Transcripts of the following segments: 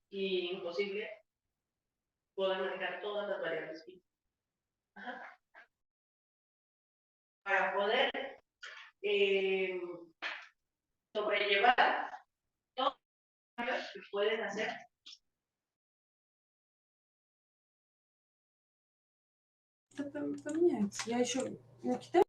y imposible poder manejar todas las variables. Para poder sobrellevar todos los cambios que pueden hacer. Поменяется. Я еще на Китай.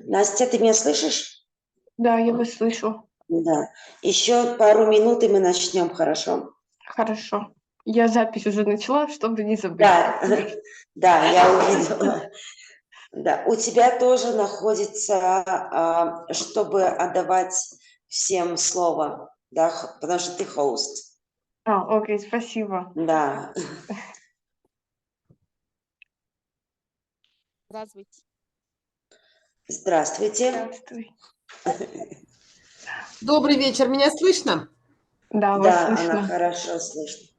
Настя, ты меня слышишь? Да, я вас слышу. Да. Еще пару минут, и мы начнем, хорошо? Хорошо. Я запись уже начала, чтобы не забыть. Да, да, я увидела. Да, у тебя тоже находится, чтобы отдавать всем слово, да, потому что ты хост. Окей, спасибо. Да. Здравствуйте. Здравствуйте. Здравствуй. Добрый вечер, меня слышно? Да, вас Да, слышно. она хорошо слышит.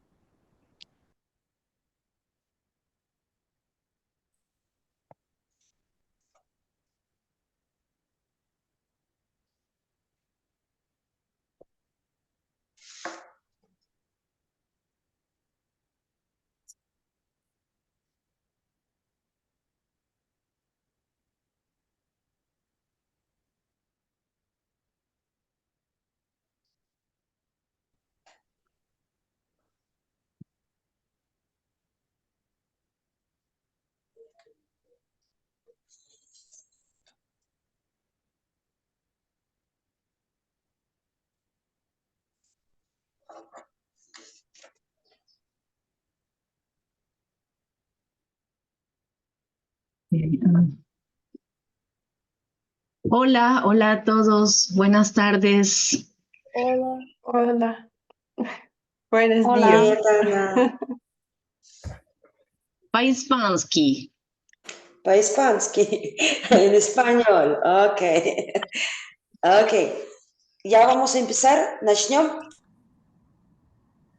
Hola, hola a todos. Buenas tardes. Hola. Hola. Buenos Hola. días. Привет, Анна. По-испански. По-испански. En español. Окей. Окей. ¿Ya vamos a empezar? ¿Начнем?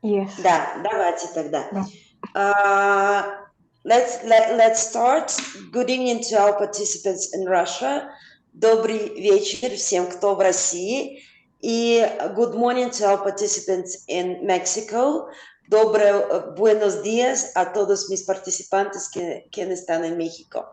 Yes. Да, давайте тогда. Да. Let's start. Good evening to our participants in Russia. Добрый вечер всем, кто в России. И good morning to our participants in Mexico. Buenos días a todos mis participantes que están en México.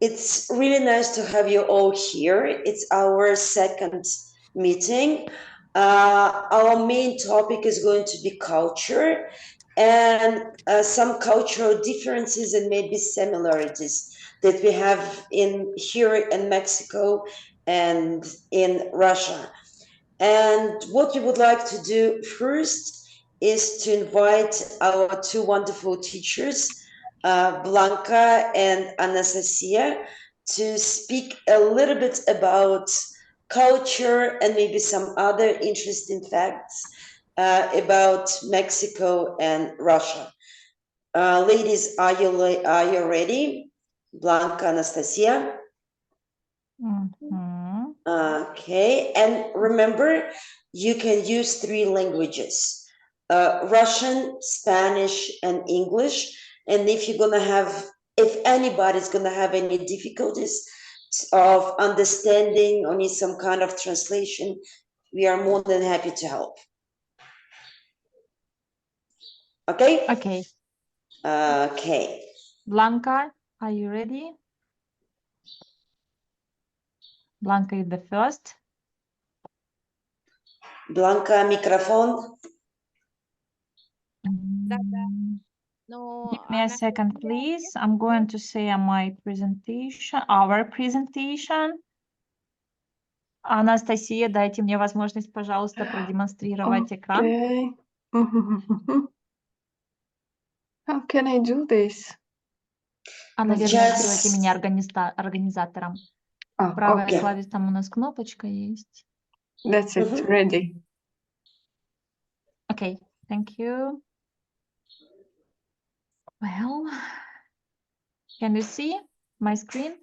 It's really nice to have you all here. It's our second meeting. Our main topic is going to be culture and some cultural differences and maybe similarities that we have here in Mexico and in Russia. And what we would like to do first is to invite our two wonderful teachers, Blanca and Anastasia, to speak a little bit about culture and maybe some other interesting facts about Mexico and Russia. Ladies, are you ready? Blanca, Anastasia? Okay, and remember, you can use 3 languages, Russian, Spanish, and English. And if anybody's gonna have any difficulties of understanding or need some kind of translation, we are more than happy to help. Okay? Okay. Okay. Blanca, are you ready? Blanca is the first. Blanca, microphone. Но Give me a second, Анастасия, please. I'm going to share my presentation, our presentation. Анастасия, дайте мне возможность, пожалуйста, продемонстрировать экран. Okay. How can I do this? А, наверное, Just- сделайте меня организатором. Ah, Правая okay. клавиша, там у нас кнопочка есть. That's it. Mhm. Ready. Okay, thank you. Well, can you see my screen?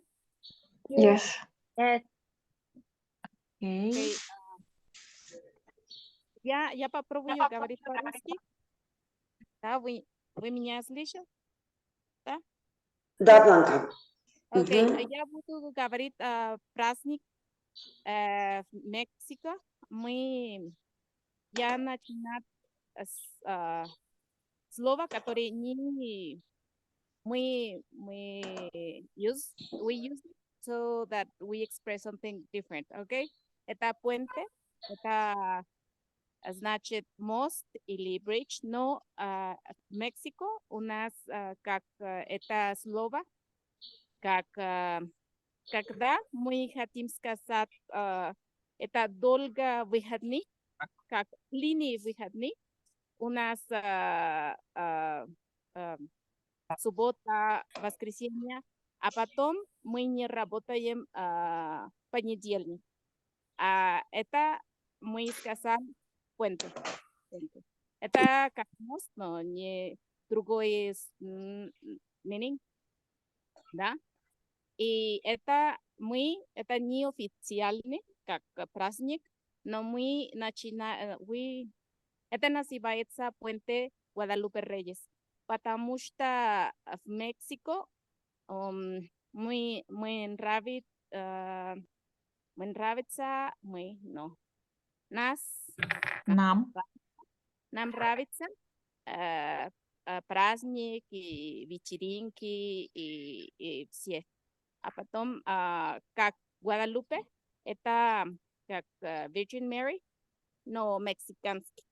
Yes. Okay. окей, я попробую говорить по-русски. Да, вы меня слышите? Да, Бланка. Окей, Мгм. я буду говорить праздник в Мексике. Я начинаю с слова, которое не we use so that we express something different, okay? Это puente, это значит мост или bridge, но в Мексико у нас как это слово, как когда мы хотим сказать это долго выходные, как длинные выходные, у нас суббота, воскресенье, а потом мы не работаем понедельник. Это мы сказали puente. Это как мост, но не другой meaning, да? И это это неофициальный, как праздник, но мы начинаем, это называется Puente Guadalupe Reyes, потому что в México muy Нам. нам нравится праздник и вечеринки и все. А потом, как Guadalupe, это как Virgin Mary, но мексиканский.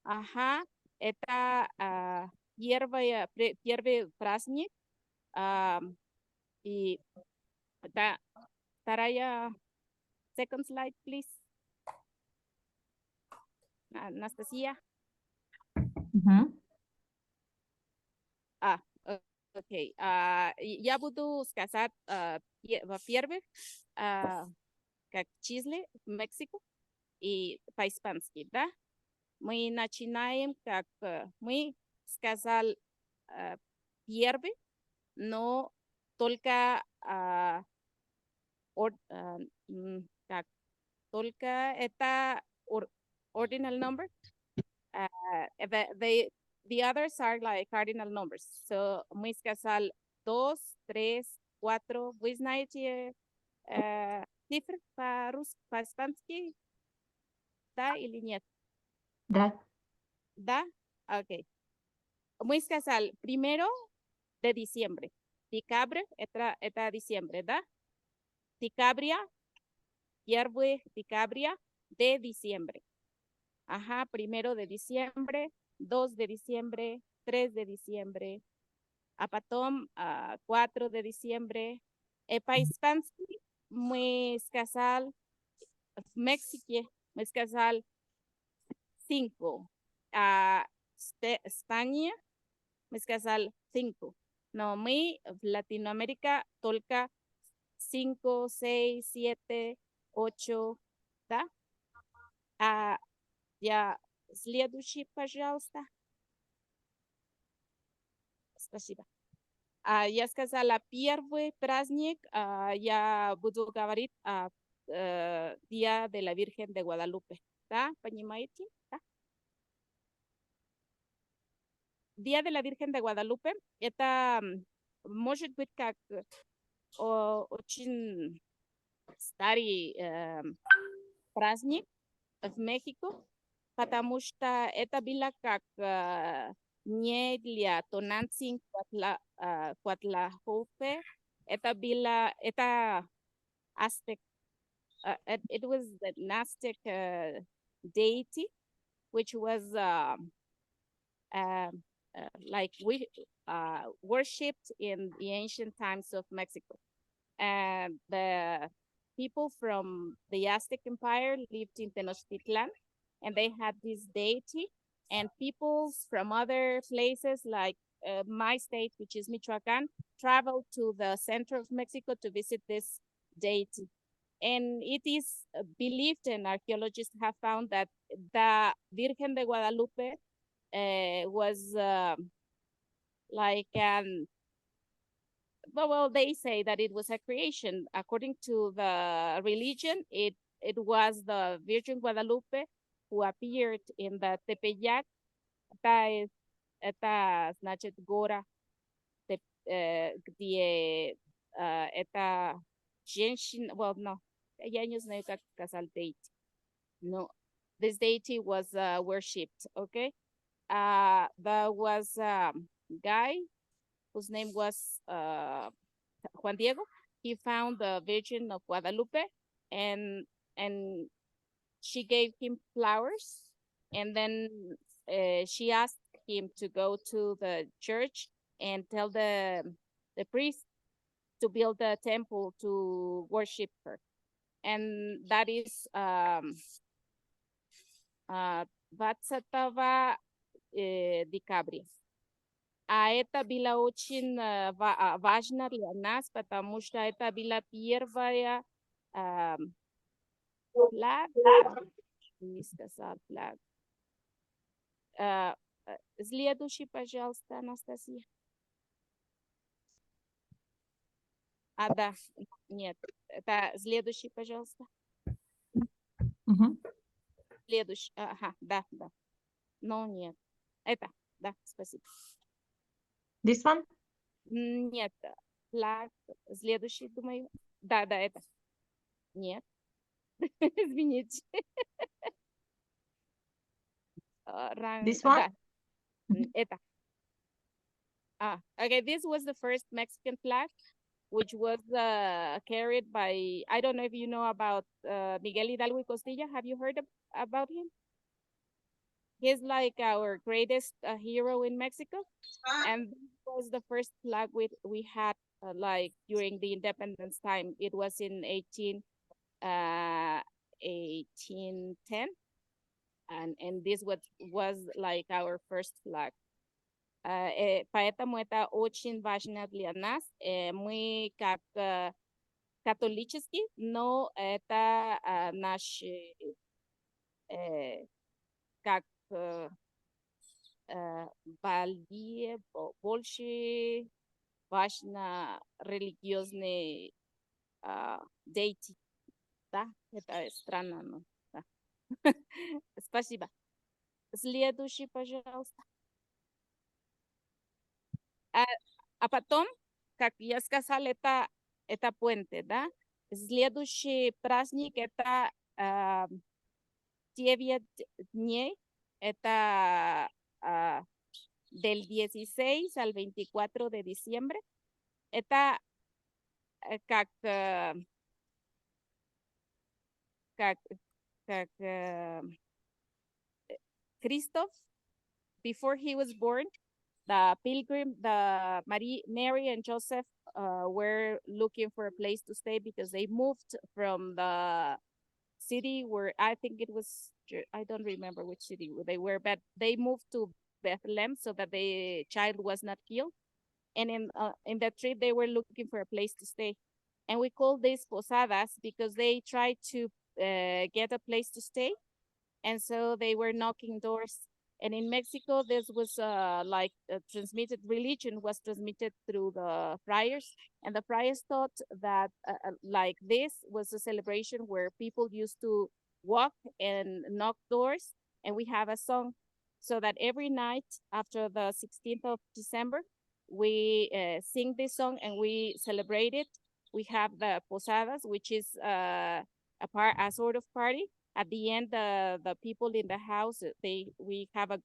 Ага, это первый праздник. И это вторая, second slide, please. Анастасия. Мгм. Окей. Я буду сказать, во-первых, как числе в Мексику и по-испански, да? Мы начинаем, как мы сказали, первый, но только как только это ordinal number. The others are like cardinal numbers. So мы сказали 2, 3, 4. Вы знаете цифры по-русски, по-испански? Да или нет? Да. Да? Окей. Мы сказали primero de diciembre. Diciembre, это diciembre, да? Dicabria, первый dicabria de diciembre. Ajá, primero de diciembre, 2 de diciembre, 3 de diciembre, a потом 4 de diciembre. По-испански мы сказали, в Мексике мы сказали 5. España мы сказали 5. Но мы в Latinoamérica только 5, 6, 7, 8, да? Я следующий, пожалуйста. Спасибо. Я сказала первый праздник, я буду говорить Día de la Virgen de Guadalupe. Да, понимаете? Да? Día de la Virgen de Guadalupe, это может быть как очень старый праздник в Мехико, потому что это было как не для Тонансин Куатлахофе, это было, это Aztec, it was an Aztec deity, which was like we worshipped in the ancient times of Mexico. And the people from the Aztec Empire lived in Tenochtitlan, and they had this deity. And peoples from other places, like my state, which is Michoacan, traveled to the center of Mexico to visit this deity. And it is believed, and archaeologists have found, that the Virgen de Guadalupe was like an well, they say that it was a creation. According to the religion, it was the Virgin Guadalupe who appeared in the Tepeyac. Это значит гора, где эта женщина, well, no, я не знаю, как сказать deity. No, this deity was worshipped, okay? There was a guy whose name was Juan Diego. He found the Virgin of Guadalupe, and she gave him flowers, and then she asked him to go to the church and tell the priest to build a temple to worship her, and that is 20 декабря. А это было очень важно для нас, потому что это была первая флаг, не сказал флаг. Следующий, пожалуйста, Анастасия. Да, нет, это следующий, пожалуйста. Следующий, ага, да. Но нет, это, да, спасибо. This one? Нет, флаг, следующий, думаю. Да, это. Нет. Извините. This one? Да, это. Okay, this was the first Mexican flag, which was carried by, I don't know if you know about Miguel Hidalgo y Costilla. Have you heard about him? He's like our greatest hero in Mexico. And this was the first flag we had like during the independence time. It was in 1810. And this was like our first flag. Поэтому это очень важно для нас. Мы как католический, но это наш как больше важно религиозный деятель. Да, это странно, но да. Спасибо. Следующий, пожалуйста. А потом, как я сказала, это puente, да? Следующий праздник это 9 дней. Это del 16 al 24 de diciembre. Это как Christoph, before he was born, the Mary and Joseph were looking for a place to stay because they moved from the city where I think it was, I don't remember which city they were, but they moved to Bethlehem so that the child was not killed. And in that trip, they were looking for a place to stay. And we call these posadas because they tried to get a place to stay. And so they were knocking doors. And in Mexico, this was like transmitted, religion was transmitted through the friars. And the friars thought that like this was a celebration where people used to walk and knock doors. And we have a song so that every night after the 16th of December, we sing this song and we celebrate it. We have the posadas, which is a sort of party. At the end, the people in the house, we have a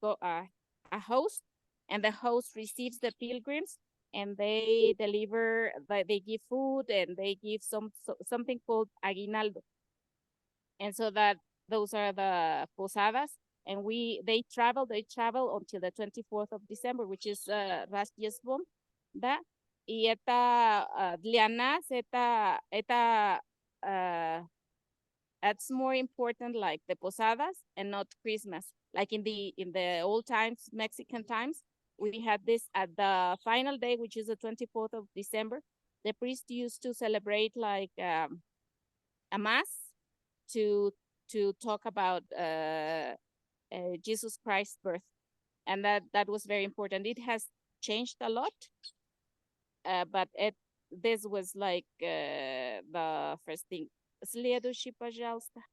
host, and the host receives the pilgrims, and they deliver, they give food, and they give something called aguinaldo. And so that those are the posadas. and they travel until the 24th of December, which is Rastjesbom, да? И это для нас это that's more important, like the posadas and not Christmas. Like in the old times, Mexican times, we had this at the final day, which is the 24th of December. The priest used to celebrate like a mass to talk about Jesus Christ's birth, and that was very important. It has changed a lot, but this was like the first thing. Следующий, пожалуйста.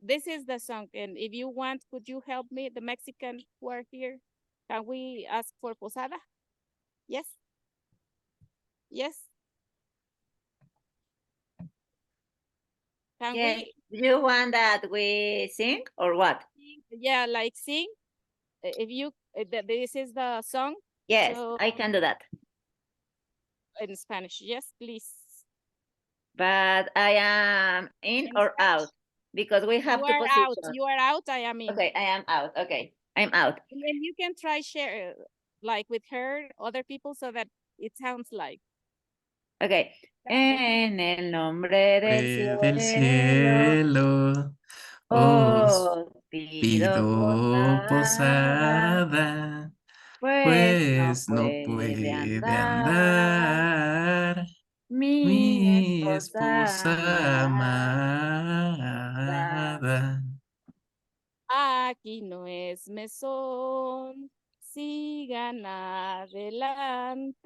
This is the song, and if you want, could you help me, the Mexican who are here? Can we ask for posada? Yes? Yes? Can Yes. we? You want that we sing or what? Yeah, like sing. If you, this is the song. Yes, So I can do that. in Spanish, yes, please. But I am in or Spanish. out because we have You two are positions. out. You are out. I am in. Okay, I am out. Okay, I'm out. And then you can try share like with her, other people, so that it sounds like. Okay. En el nombre del Del cielo, cielo os os pido pido posada, posada, pues no pues no puede puede andar andar mi mi esposa esposa amada. amada. Aquí no es mesón, sigan adelante.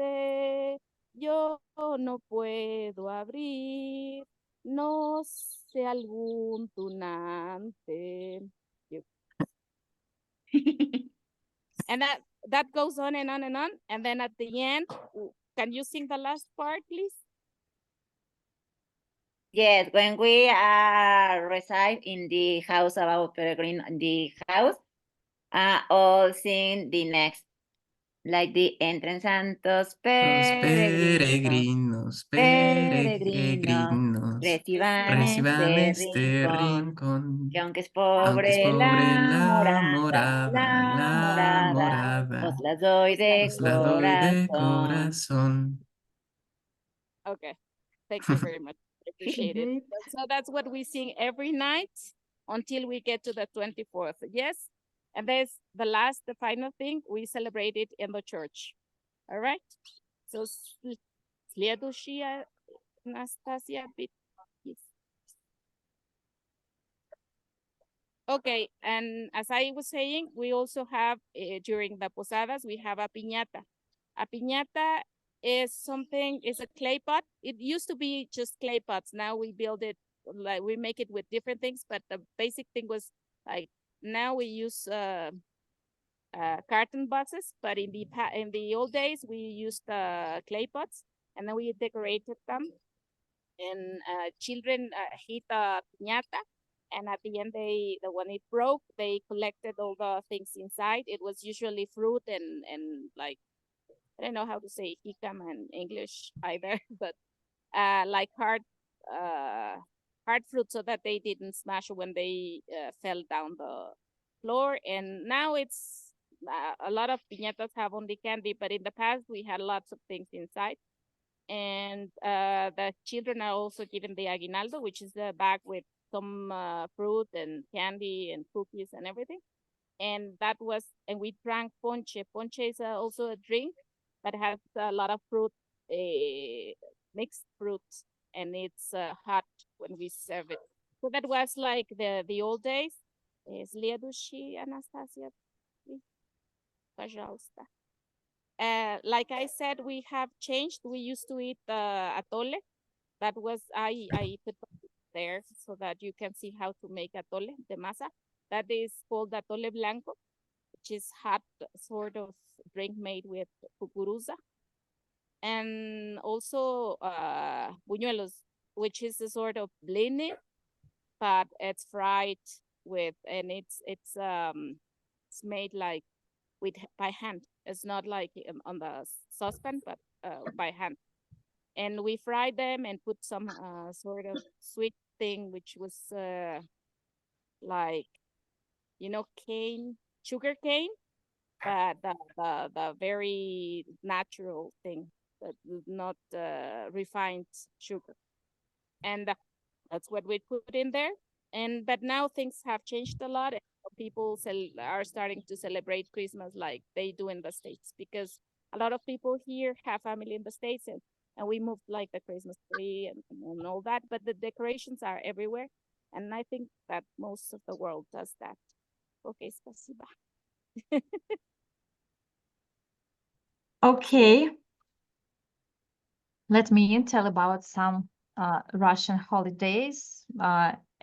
Yo no puedo abrir, no sé algún tunante. And that goes on and on and on. And then at the end, can you sing the last part, please? Yes, when we reside in the house about peregrine in the house, all sing the next, like the entren santos Los peregrinos, peregrinos, reciban reciban este este rincón, rincón, que aunque es aunque es pobre pobre la la morada, os morada, las doy de os la doy de corazón. corazón. Okay, thank you very much. I appreciate it. Great. So that's what we sing every night until we get to the 24th. Yes. And there's the final thing, we celebrate it in the church. All right. So следующая, Anastasia. Okay, and as I was saying, we also have during the posadas, we have a piñata. A piñata is a clay pot. It used to be just clay pots. Now we build it, like we make it with different things, but the basic thing was like, now we use carton boxes, but in the old days, we used clay pots, and then we decorated them. And children hit a piñata, and at the end, when it broke, they collected all the things inside. It was usually fruit and like, I don't know how to say jicama in English either, but like hard fruit, so that they didn't smash when they fell down the floor. And now it's a lot of piñatas have only candy, but in the past we had lots of things inside. And the children are also given the aguinaldo, which is the bag with some fruit and candy and cookies and everything. And we drank ponche. Ponche is also a drink that has a lot of fruit, mixed fruits, and it's hot when we serve it. So that was like the old days. Следующий, Anastasia, please. Пожалуйста. Like I said, we have changed. We used to eat atole. That was, I put there so that you can see how to make atole de masa. That is called atole blanco, which is hot sort of drink made with cucuruza. And also buñuelos, which is a sort of blini, but it's fried with, and it's made like by hand. It's not like on the saucepan, but by hand. And we fried them and put some sort of sweet thing, which was like, cane, sugar cane, but the very natural thing, that is not refined sugar. And that's what we put in there. But now things have changed a lot. And people are starting to celebrate Christmas like they do in the States, because a lot of people here have family in the States, and we moved like the Christmas tree and all that, but the decorations are everywhere. And I think that most of the world does that. Okay, спасибо. Okay. Let me tell about some Russian holidays.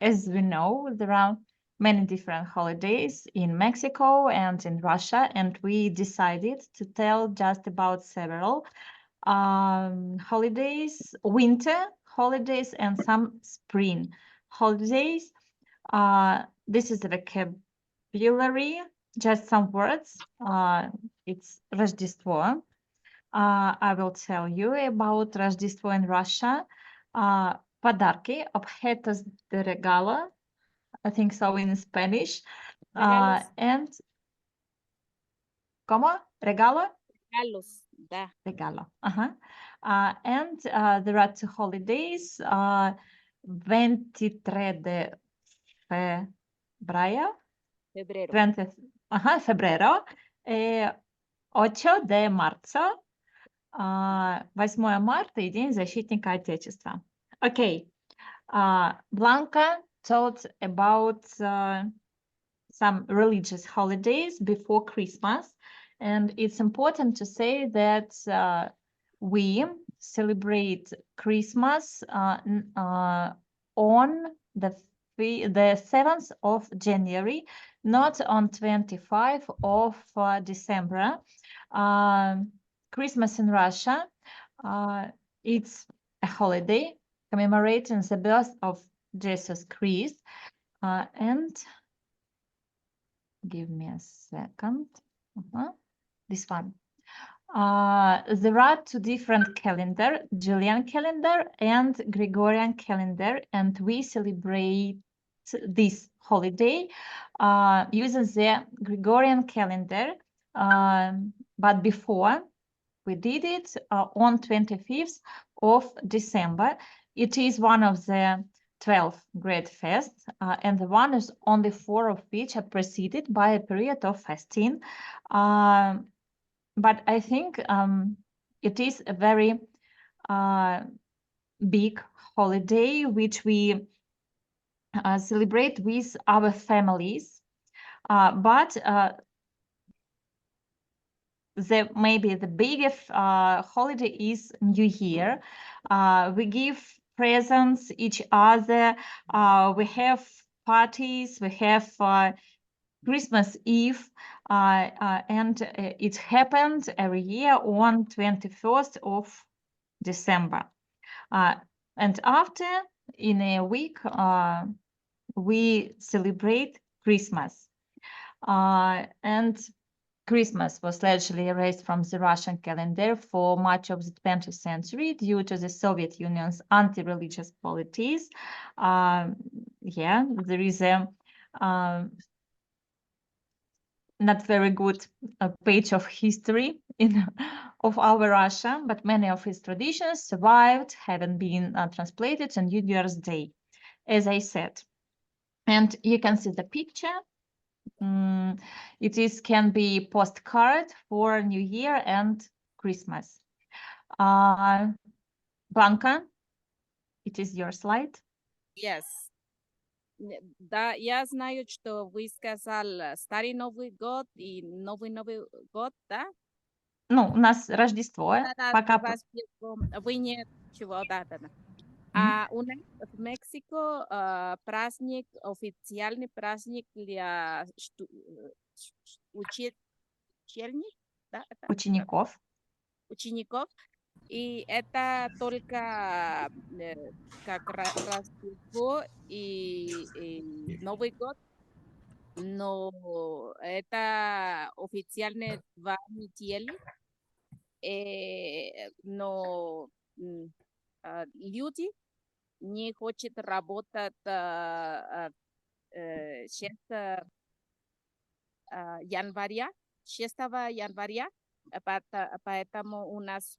As we know, there are many different holidays in Mexico and in Russia, and we decided to tell just about several holidays, winter holidays, and some spring holidays. This is the vocabulary, just some words. It's Рождество. I will tell you about Рождество in Russia. Подарки, objetos de regalo, I think so in Spanish. Regalos. And ¿cómo? Regalo? Regalos, da. Regalo. And there are two holidays, 23 de febrero, Febrero. 20, febrero, 8 de marzo, 8 марта и День защитника Отечества. Okay. Blanca told about some religious holidays before Christmas, and it's important to say that we celebrate Christmas on the 7th of January, not on 25th of December. Christmas in Russia, it's a holiday commemorating the birth of Jesus Christ. And give me a second. This one. There are two different calendar, Julian calendar and Gregorian calendar, and we celebrate this holiday using the Gregorian calendar. But before we did it on 25th of December. It is one of the 12 great fasts, and the one is only 4 of which are preceded by a period of fasting. But I think it is a very big holiday which we celebrate with our families. But maybe the biggest holiday is New Year. We give presents each other. We have parties. We have Christmas Eve, and it happened every year on 21st of December. And after, in a week, we celebrate Christmas. And Christmas was largely erased from the Russian calendar for much of the 20th century due to the Soviet Union's anti-religious policies. There is a not very good page of history of our Russia, but many of its traditions survived, haven't been translated on New Year's Day, as I said. And you can see the picture. It can be postcard for New Year and Christmas. Blanca, it is your slide. Yes. Да, я знаю, что вы сказали Старый Новый год и Новый год, да? Ну, у нас Рождество. Да, Пока... Вы не чего, да. А у нас в Мексико праздник, официальный праздник для учеников. Учеников. И это только как Рождество и Новый год. Но это официальные 2 недели. Но люди не хотят работать 6 января, 6 января, поэтому у нас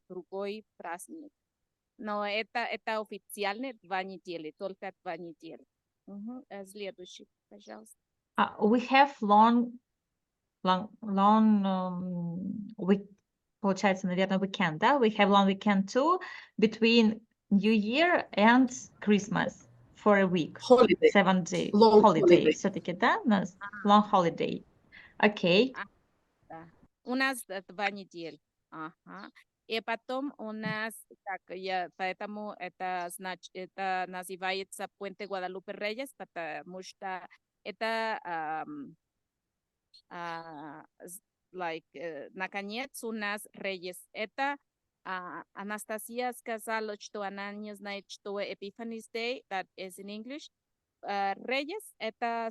другой праздник. Но это официально 2 недели, только 2 недели. Следующий, пожалуйста. We have long получается, наверное, weekend, да? We have long weekend too between New Year and Christmas for a week. Holiday. 7 days. Long Holiday. holiday. Все-таки, да? У нас long holiday. Окей. Да. У нас 2 недели. Ага. И потом у нас, поэтому это называется Puente Guadalupe Reyes, потому что это наконец у нас Reyes. Это Анастасия сказала, что она не знает, что Epiphany's Day, that is in English. Reyes это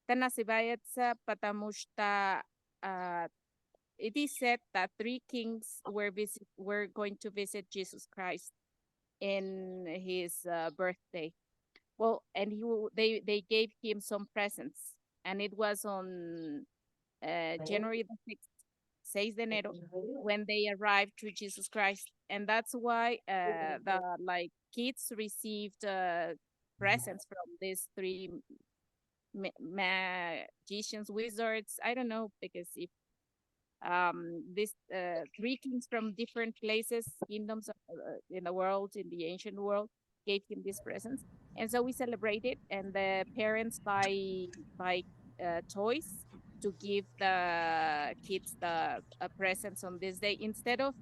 называется, потому что it is said that 3 kings were going to visit Jesus Christ in his birthday. Well, and they gave him some presents, and it was on January the 6th, 6 de enero, when they arrived to Jesus Christ, and that's why the kids received presents from these 3 magicians, wizards. I don't know, because if these 3 kings from different places, kingdoms in the world, in the ancient world, gave him these presents, and so we celebrated, and the parents buy toys to give the kids the presents on this day instead of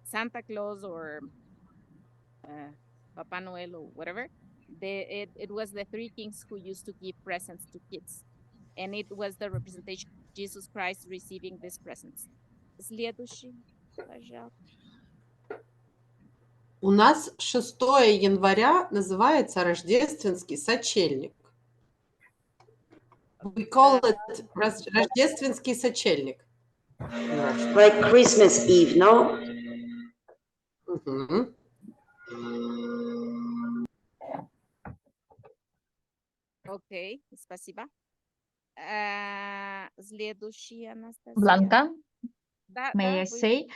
Santa Claus or Papa Noel or whatever. It was the 3 kings who used to give presents to kids, and it was the representation of Jesus Christ receiving these presents. Следующий, пожалуйста. У нас 6 января называется рождественский сочельник. We call it рождественский сочельник. Like Christmas Eve, no? Мгм. Окей, спасибо. Следующий, Анастасия. Blanca, Да, may I вы- say?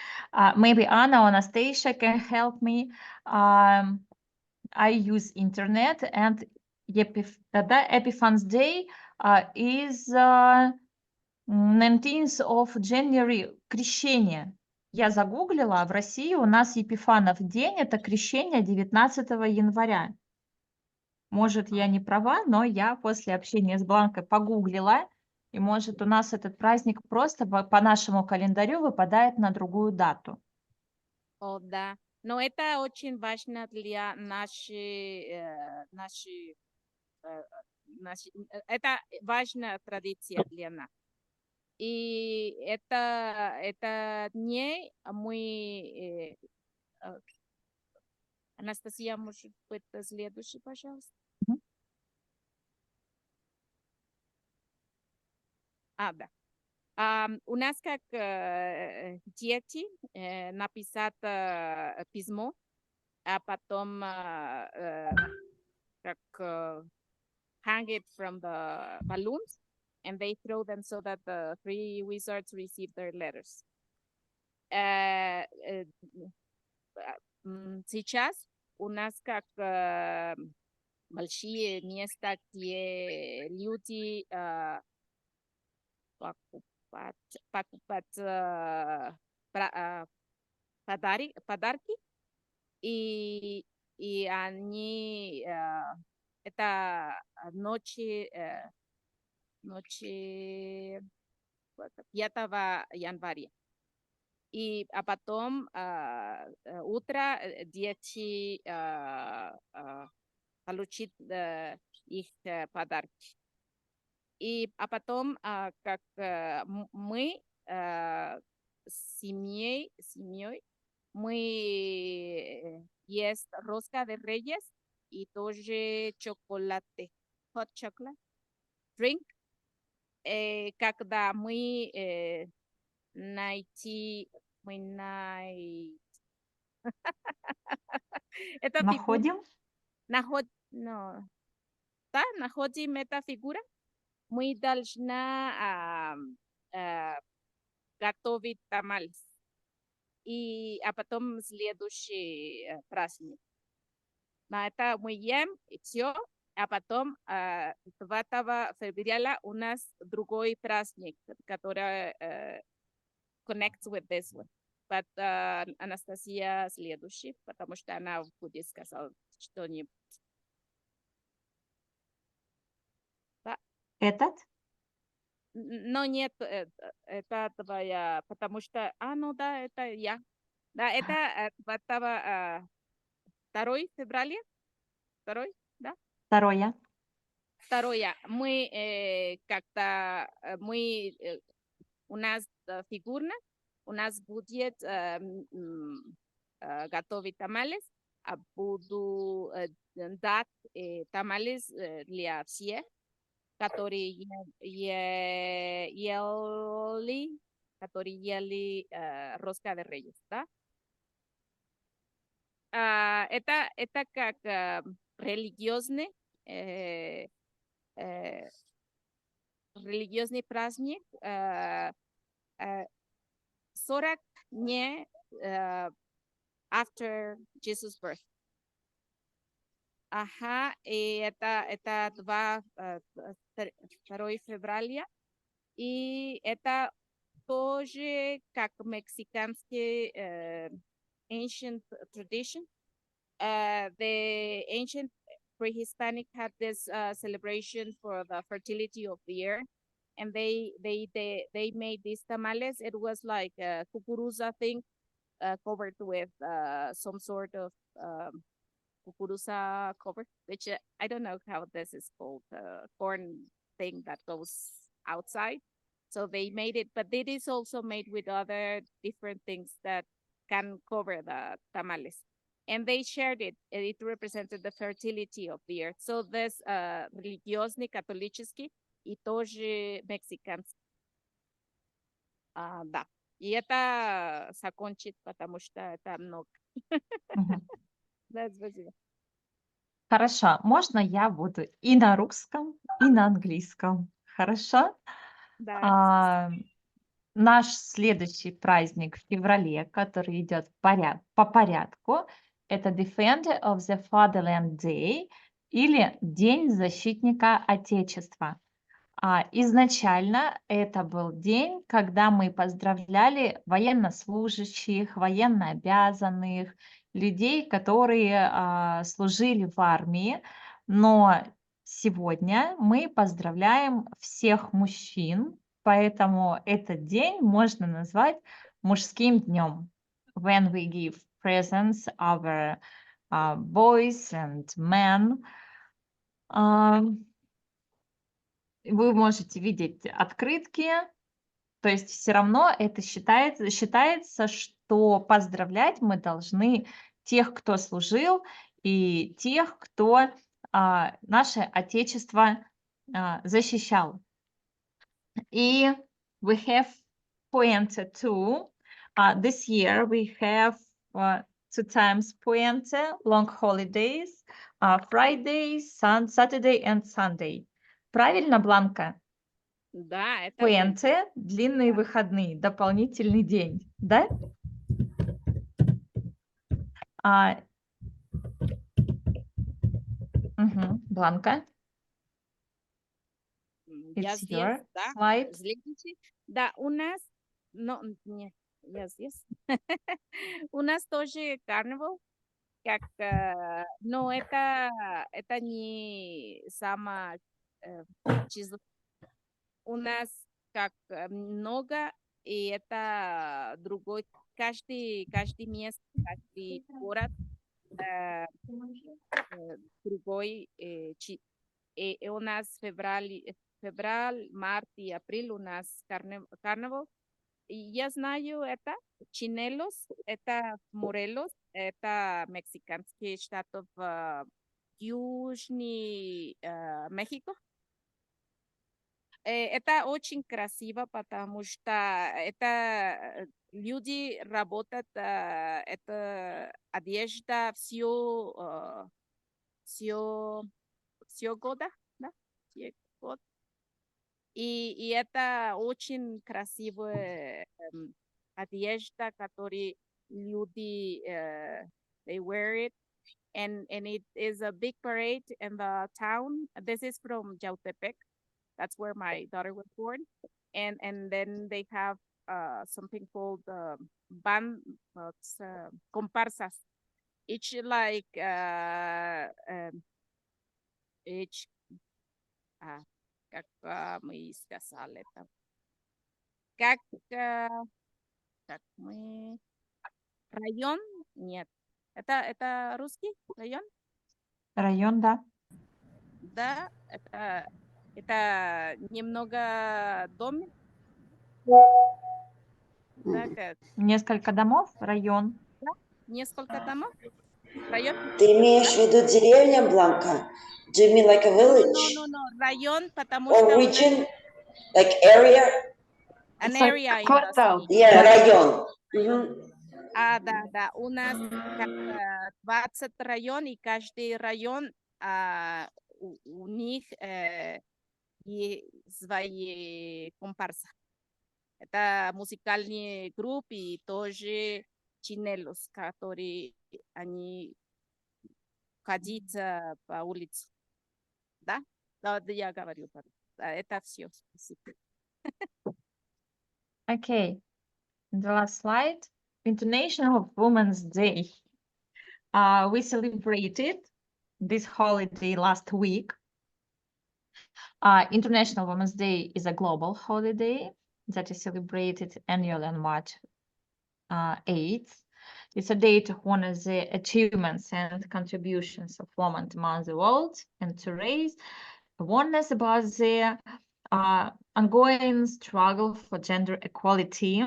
Maybe Anna or Anastasia can help me. I use internet, and Epiphan's Day is 19th of January, крещение. Я загуглила, в России у нас Епифанов день, это крещение 19 января. Может, я не права, но я после общения с Бланкой погуглила, и может, у нас этот праздник просто по нашему календарю выпадает на другую дату. О, да. Но это очень важно для это важная традиция для нас. И это дней мы... Анастасия, может быть, следующий, пожалуйста. Да. У нас как дети написать письмо, а потом как hang it from the balloons, and they throw them so that the 3 wizards receive their letters. Сейчас у нас как большие места, где люди покупать подарки, и они это ночи 5 января. А потом утро дети получат их подарки. А потом, как мы с семьей, мы есть росca de reyes и тоже chocolate, hot chocolate, drink, когда мы это Находим? No, да, находим эта фигура, мы должна готовить тамales. А потом следующий праздник. На это мы ем, и все. А потом 9 февраля у нас другой праздник, который connects with this one. But Анастасия следующий, потому что она будет сказать что-нибудь. Да. Этот? Но нет, это твоя, потому что, ну да, это я. Да, это 2 февраля, 2, да? Второе. 2. Мы у нас фигурно, у нас будет готовить тамales, а буду дать тамales для всех, которые ели роска de reyes, да? Это как религиозный праздник, 40 дней after Jesus' birth. Ага, и это 2 февраля, и это тоже как мексиканский ancient tradition. The ancient pre-Hispanic had this celebration for the fertility of the earth, and they made these tamales. It was like a cucuruza thing, covered with some sort of cucuruza cover, which I don't know how this is called, corn thing that goes outside. So they made it, but it is also made with other different things that can cover the tamales. And they shared it, and it represented the fertility of the earth. So this религиозный, католический и тоже мексиканский. Да. И это закончит, потому что это много. Да, спасибо. Хорошо. Можно я буду и на русском, и на английском? Хорошо? Да. Наш следующий праздник в феврале, который идет по порядку, это Defender of the Fatherland Day или День защитника Отечества. Изначально это был день, когда мы поздравляли военнослужащих, военнообязанных, людей, которые служили в армии. Но сегодня мы поздравляем всех мужчин, поэтому этот день можно назвать мужским днем. When we give presents our boys and men. Вы можете видеть открытки, то есть все равно это считается, что поздравлять мы должны тех, кто служил, и тех, кто наше Отечество защищал. И we have puente too. This year we have 2 times puente, long holidays, Friday, Saturday and Sunday. Правильно, Бланка? Да, это Пуэнте, длинные выходные, дополнительный день, да? Бланка? Я It's здесь, your да. slide. Следующий. Да, у нас, нет, я здесь. У нас тоже карнавал, как, но это не само число. У нас как много, и это другой, каждый месяц, каждый город другой. И у нас февраль, март и апрель у нас карнавал. И я знаю это, Чинелос, это Морелос, это мексиканский штат в Южный Мехико. Это очень красиво, потому что это люди работают, это одежда, все все года, да? Все год. И это очень красивая одежда, которые люди they wear it, and it is a big parade in the town. This is from Yautepec. That's where my daughter was born, and then they have something called comparsas. Each like each как мы сказали это, как мы район? Нет, это русский район? Район, да. Да, это немного дом. Да, как Несколько домов, район. несколько домов. Район? Ты имеешь в виду деревня, Бланка? Do you mean like a village? No. Район, потому Or что у нас region? Like area? an It's like area in the квартал. city. Yeah, район. Мгм. Да. У нас как 20 район, и каждый район у них свои компарсы. Это музыкальные группы и тоже чинелос, которые они ходят по улице. Да? Да, я говорю. Это все. Okay. The last slide. International Women's Day. We celebrated this holiday last week. International Women's Day is a global holiday that is celebrated annually on March 8th. It's a day to honor the achievements and contributions of women around the world and to raise awareness about the ongoing struggle for gender equality.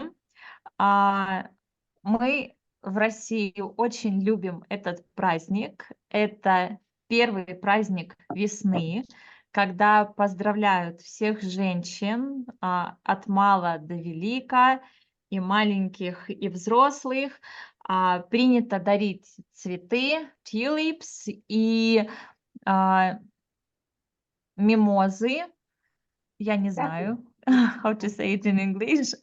Мы в России очень любим этот праздник. Это первый праздник весны, когда поздравляют всех женщин от мала до велика, и маленьких, и взрослых. Принято дарить цветы, tulips и мимозы. Я не знаю, how to say it in English.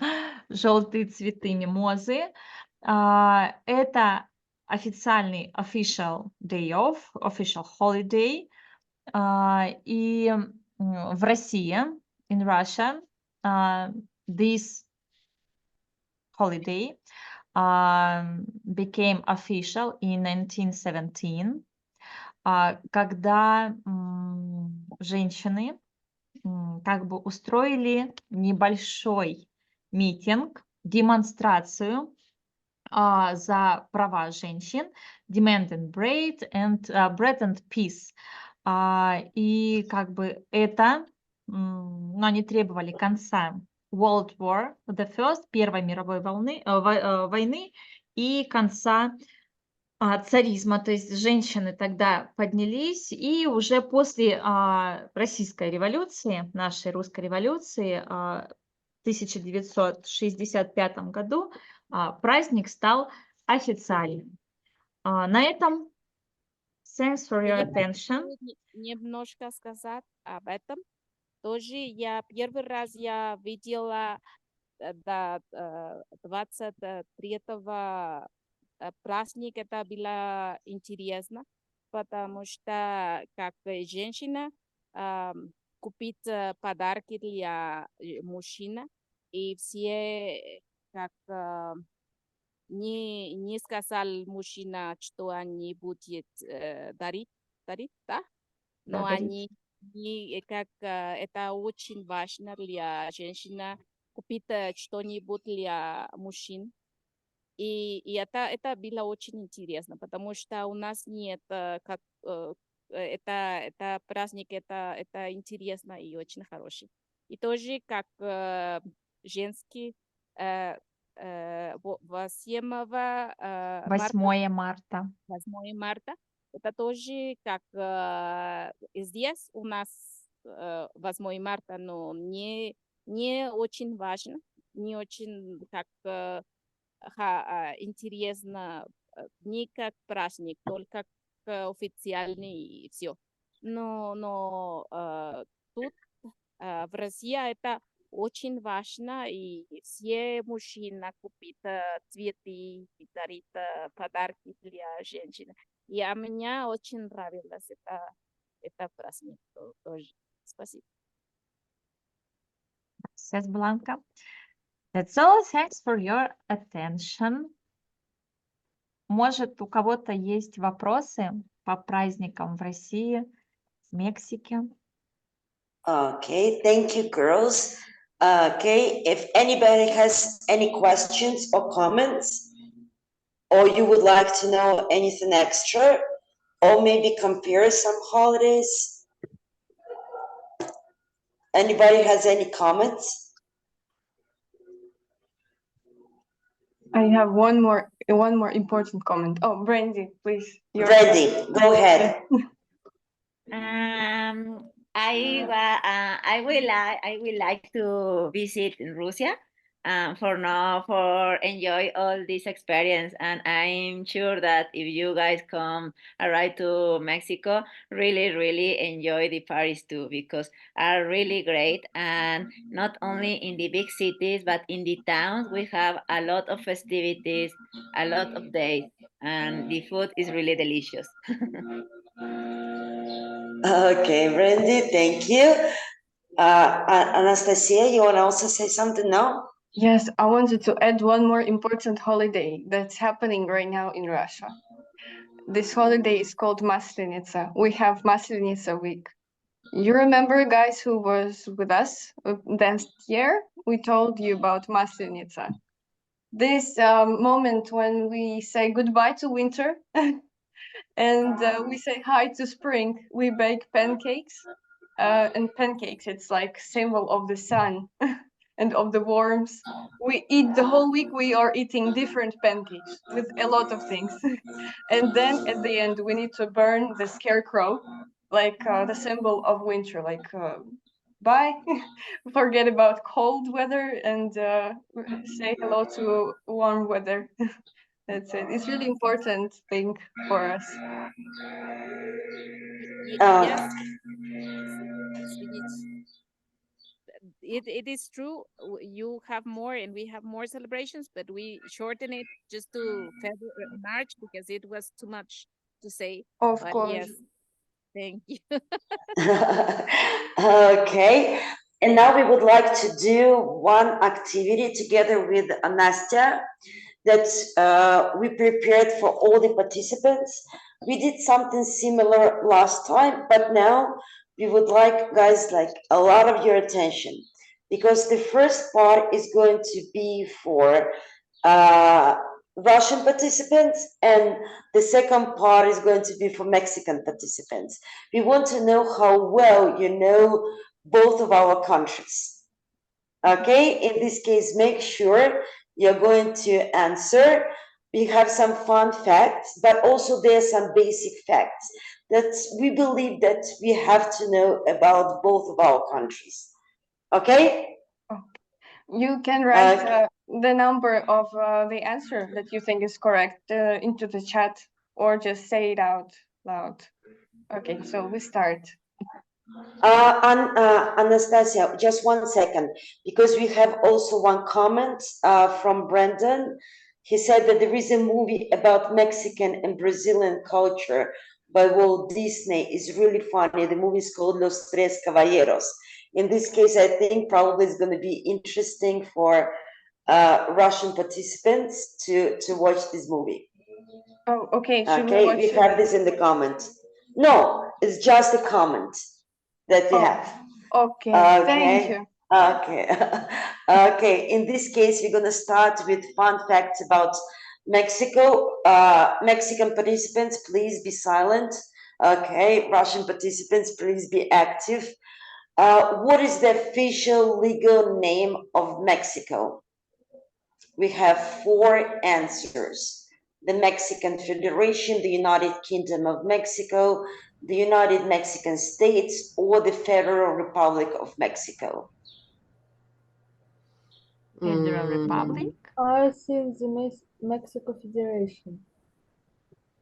Желтые цветы, мимозы. Это официальный official day off, official holiday. И в России, in Russia, this holiday became official in 1917, когда женщины как бы устроили небольшой митинг, демонстрацию за права женщин, demanding bread and peace. И как бы это, они требовали конца World War, the First, Первой мировой войны и конца царизма, то есть женщины тогда поднялись, и уже после Российской революции, нашей русской революции, в 1965 году праздник стал официальным. На этом thanks for your attention. Немножко сказать об этом. Тоже первый раз я видела до 23-го праздник, это было интересно, потому что как женщина купить подарки для мужчины, и все как не сказал мужчина, что они будут дарить, да? Но они как это очень важно для женщины купить что-нибудь для мужчин. И это было очень интересно, потому что у нас нет как это праздник, это интересно и очень хороший. И тоже как женский 8 марта. 8 марта. Это тоже как здесь у нас 8 марта, но не очень важно, не очень как интересно, не как праздник, только официальный и все. Но тут в России это очень важно, и все мужчины купят цветы и дарит подарки для женщин. И мне очень нравилось это праздник тоже. Спасибо. Says Blanca. That's all. Thanks for your attention. Может, у кого-то есть вопросы по праздникам в России, в Мексике? Okay, thank you, girls. Okay, if anybody has any questions or comments, or you would like to know anything extra, or maybe compare some holidays, anybody has any comments? I have one more important comment. Oh, Brandy, please. Brandy, go ahead. I will like to visit Russia for enjoy all this experience, and I'm sure that if you guys arrive to Mexico, really enjoy the parties too, because are really great, and not only in the big cities but in the towns we have a lot of festivities, a lot of days, and the food is really delicious. Okay, Brandy, thank you. Anastasia, you want to also say something now? Yes, I wanted to add one more important holiday that's happening right now in Russia. This holiday is called Maslenitsa. We have Maslenitsa week. You remember, guys, who was with us last year? We told you about Maslenitsa. This moment when we say goodbye to winter and we say hi to spring. We bake pancakes. And pancakes, it's like symbol of the sun and of the warmth. We eat the whole week. We are eating different pancakes with a lot of things. And then at the end, we need to burn the scarecrow, like the symbol of winter, like bye, forget about cold weather and say hello to warm weather. That's it. It's really important thing for us. Yes, it is true. You have more and we have more celebrations, but we shorten it just to February, March, because it was too much to say. Of But course. yes, thank you. Okay, and now we would like to do one activity together with Anastia that we prepared for all the participants. We did something similar last time, but now we would like, guys, like a lot of your attention, because the first part is going to be for Russian participants, and the second part is going to be for Mexican participants. We want to know how well you know both of our countries. Okay, in this case, make sure you're going to answer. We have some fun facts, but also there are some basic facts that we believe that we have to know about both of our countries. Okay? You can write the number of the answer that you think is correct into the chat, or just say it out loud. Okay, so we start. Anastasia, just 1 second, because we have also one comment from Brandon. He said that there is a movie about Mexican and Brazilian culture by Walt Disney. It's really funny. The movie is called Los Tres Caballeros. In this case, I think probably it's going to be interesting for Russian participants to watch this movie. Oh, okay. Should Okay, we we have this in the comment. No, it's just a comment that we have. Okay, thank you. Okay. Okay, in this case, we're going to start with fun facts about Mexico. Mexican participants, please be silent. Okay, Russian participants, please be active. What is the official legal name of Mexico? We have 4 answers. The Mexican Federation, the United Kingdom of Mexico, the United Mexican States, or the Federal Republic of Mexico. Federal Republic? I think the Mexico Federation.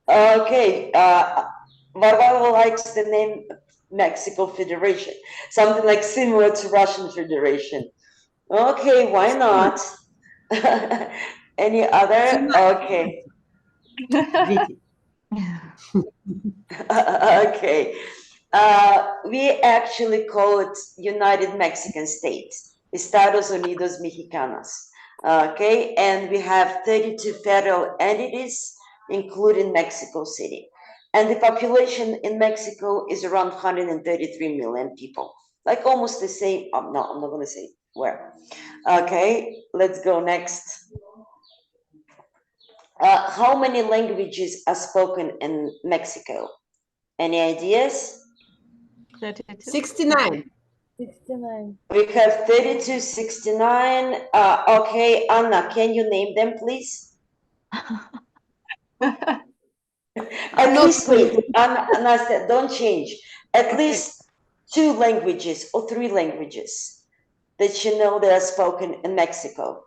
Okay, Barbara likes the name Mexico Federation, something like similar to Russian Federation. Okay, why not? Any other? Okay. Okay. We actually call it United Mexican States, Estados Unidos Mexicanos. Okay, and we have 32 federal entities, including Mexico City. And the population in Mexico is around 133 million people, like almost the same. No, I'm not going to say where. Okay, let's go next. How many languages are spoken in Mexico? Any ideas? 32. 69. 69. We have 32, 69. Okay, Anna, can you name them, please? At least, wait, Anna said, don't change. At least 2 languages or 3 languages that you know that are spoken in Mexico.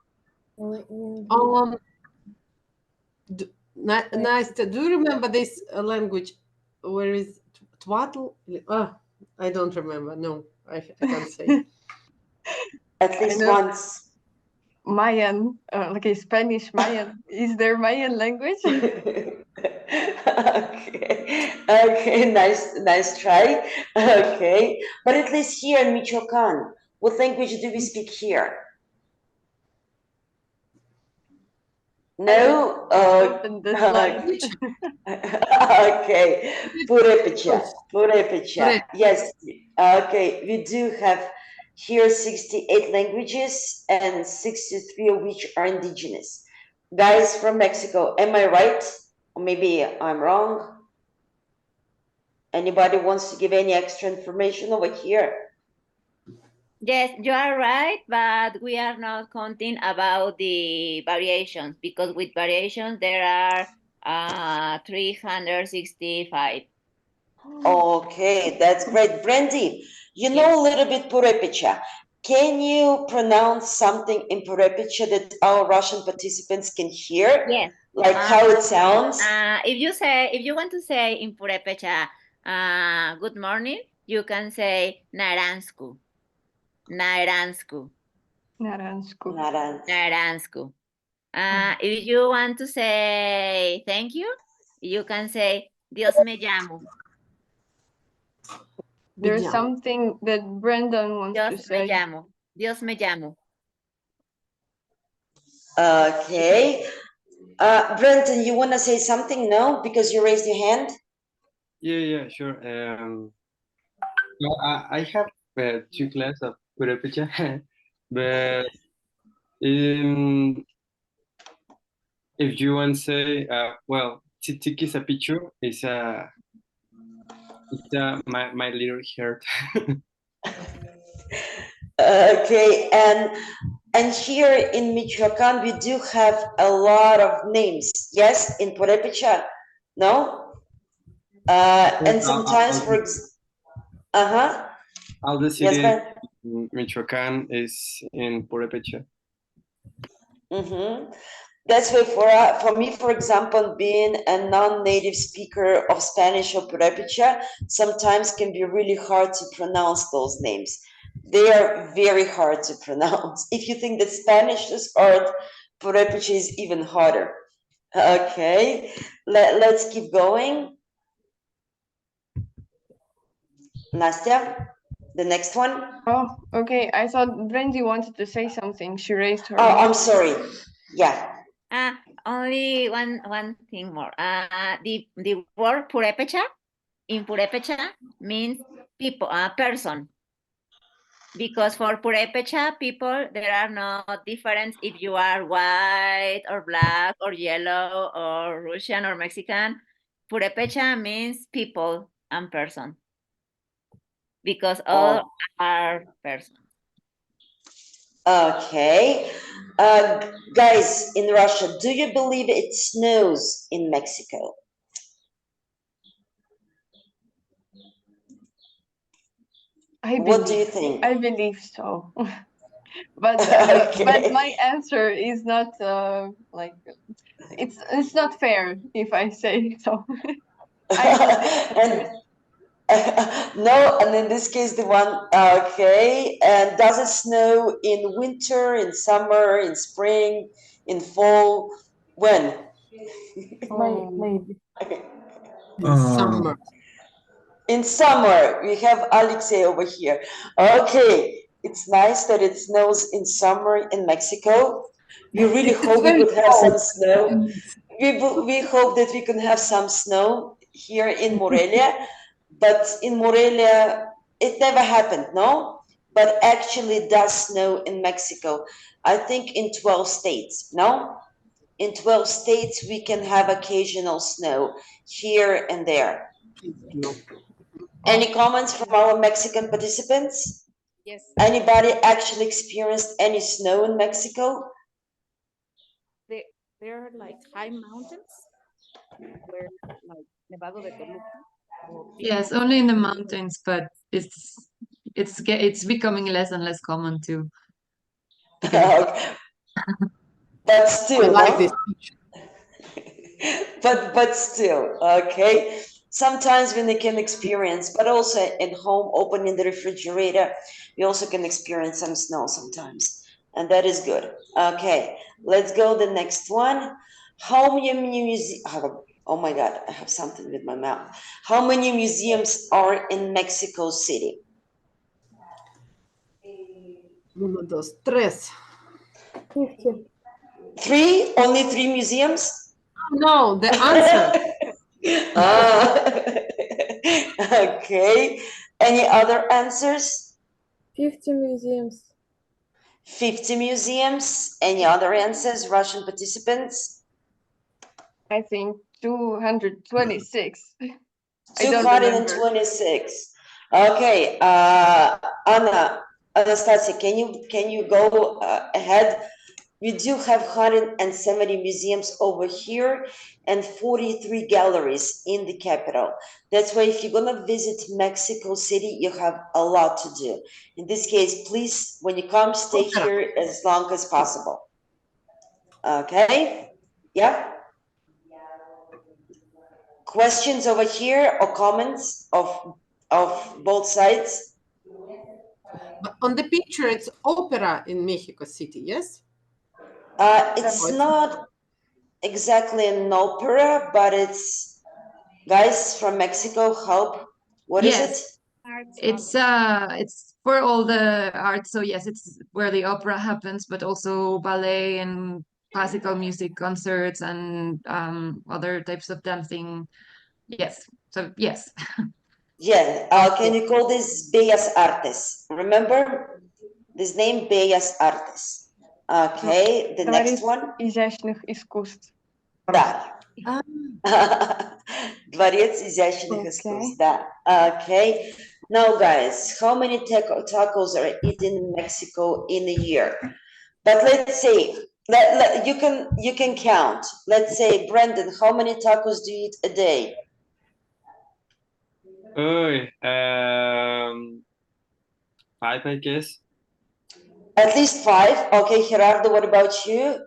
Nastya, do you remember this language? Where is Twaddle? I don't remember. No, I can't say. At least once. Mayan, like a Spanish Mayan. Is there Mayan language? Okay, nice try. Okay, but at least here in Michoacan, what language do we speak here? No? Open the slide. Okay, Purepecha. Yes, okay, we do have here 68 languages and 63 of which are indigenous. Guys from Mexico, am I right? Or maybe I'm wrong? Anybody wants to give any extra information over here? Yes, you are right, but we are not counting about the variations because with variations there are 365. Okay, that's great. Brandy, you know a little bit Purepecha. Can you pronounce something in Purepecha that our Russian participants can hear? Yes. Like how it sounds? If you want to say in Purepecha, good morning, you can say Naransku. Naransku. Naransku. Naransku. If you want to say thank you, you can say Dios me llamo. There's something that Brendan wants to Dios say. me llamo. Dios me llamo. Okay. Brendan, you want to say something? No? Because you raised your hand? Yeah, sure. I have 2 classes of Purepecha, but if you want to say, well, Tiki is a picture, it's my little heart. Okay, and here in Michoacan, we do have a lot of names. Yes, in Purepecha, no? And sometimes, All the city in Michoacan is in Purepecha. That's why for me, for example, being a non-native speaker of Spanish or Purepecha, sometimes can be really hard to pronounce those names. They are very hard to pronounce. If you think that Spanish is hard, Purepecha is even harder. Okay, let's keep going. Nastya, the next one. Oh, okay. I thought Brandy wanted to say something. She raised her Oh, hand. I'm sorry. Yeah. Only one thing more. The word Purepecha in Purepecha means people, person. Because for Purepecha people, there are no difference if you are white or black or yellow or Russian or Mexican. Purepecha means people and person. Because all are persons. Okay. Guys in Russia, do you believe it snows in Mexico? What do you think? I believe so. but Okay. my answer is not like it's not fair if I say so. I will And no, and in this case, the one, okay. And does it snow in winter, in summer, in spring, in fall? When? Maybe. In summer. In summer, we have Alexei over here. Okay, it's nice that it snows in summer in Mexico. We really It's hope we very could have some cold. snow. We hope that we can have some snow here in Morelia, but in Morelia, it never happened, no? But actually, it does snow in Mexico. I think in 12 states, no? In 12 states, we can have occasional snow here and there. No. Any comments from our Mexican participants? Yes, Anybody actually experienced any snow in Mexico? there are like high mountains where like Nevado de Toluca or Yes, Pico. only in the mountains, but it's becoming less and less common to get. Okay. But I still, like no? this. But still, okay. Sometimes when they can experience, but also at home, opening the refrigerator, we also can experience some snow sometimes, and that is good. Okay, let's go the next one. How many museums? Oh my God, I have something with my mouth. How many museums are in Mexico City? 1, 2, 3. 50. Three? Only three museums? No, the answer. Okay. Any other answers? 50 museums. 50 museums. Any other answers, Russian participants? I think 226. I don't remember. 226. Okay, Anastasia, can you go ahead? We do have 170 museums over here and 43 galleries in the capital. That's why if you're gonna visit Mexico City, you have a lot to do. In this case, please, when you come, stay here as long as possible. Okay? Yeah? Questions over here or comments of both sides? But on the picture, it's opera in Mexico City, yes? It's not exactly an opera, but it's guys from Mexico help. What is it? Yes, it's for all the art. So yes, it's where the opera happens, but also ballet and classical music concerts and other types of dancing. Yes, so yes. Yeah, can you call this Bellas Artes? Remember this name, Bellas Artes. Okay, the next Дворец one. изящных искусств. Да. Дворец изящных искусств, да. Okay. Now, guys, how many tacos are eaten in Mexico in a year? But let's say you can count. Let's say, Brandon, how many tacos do you eat a day? Oh, 5, I guess. At least 5. Okay, Gerardo, what about you?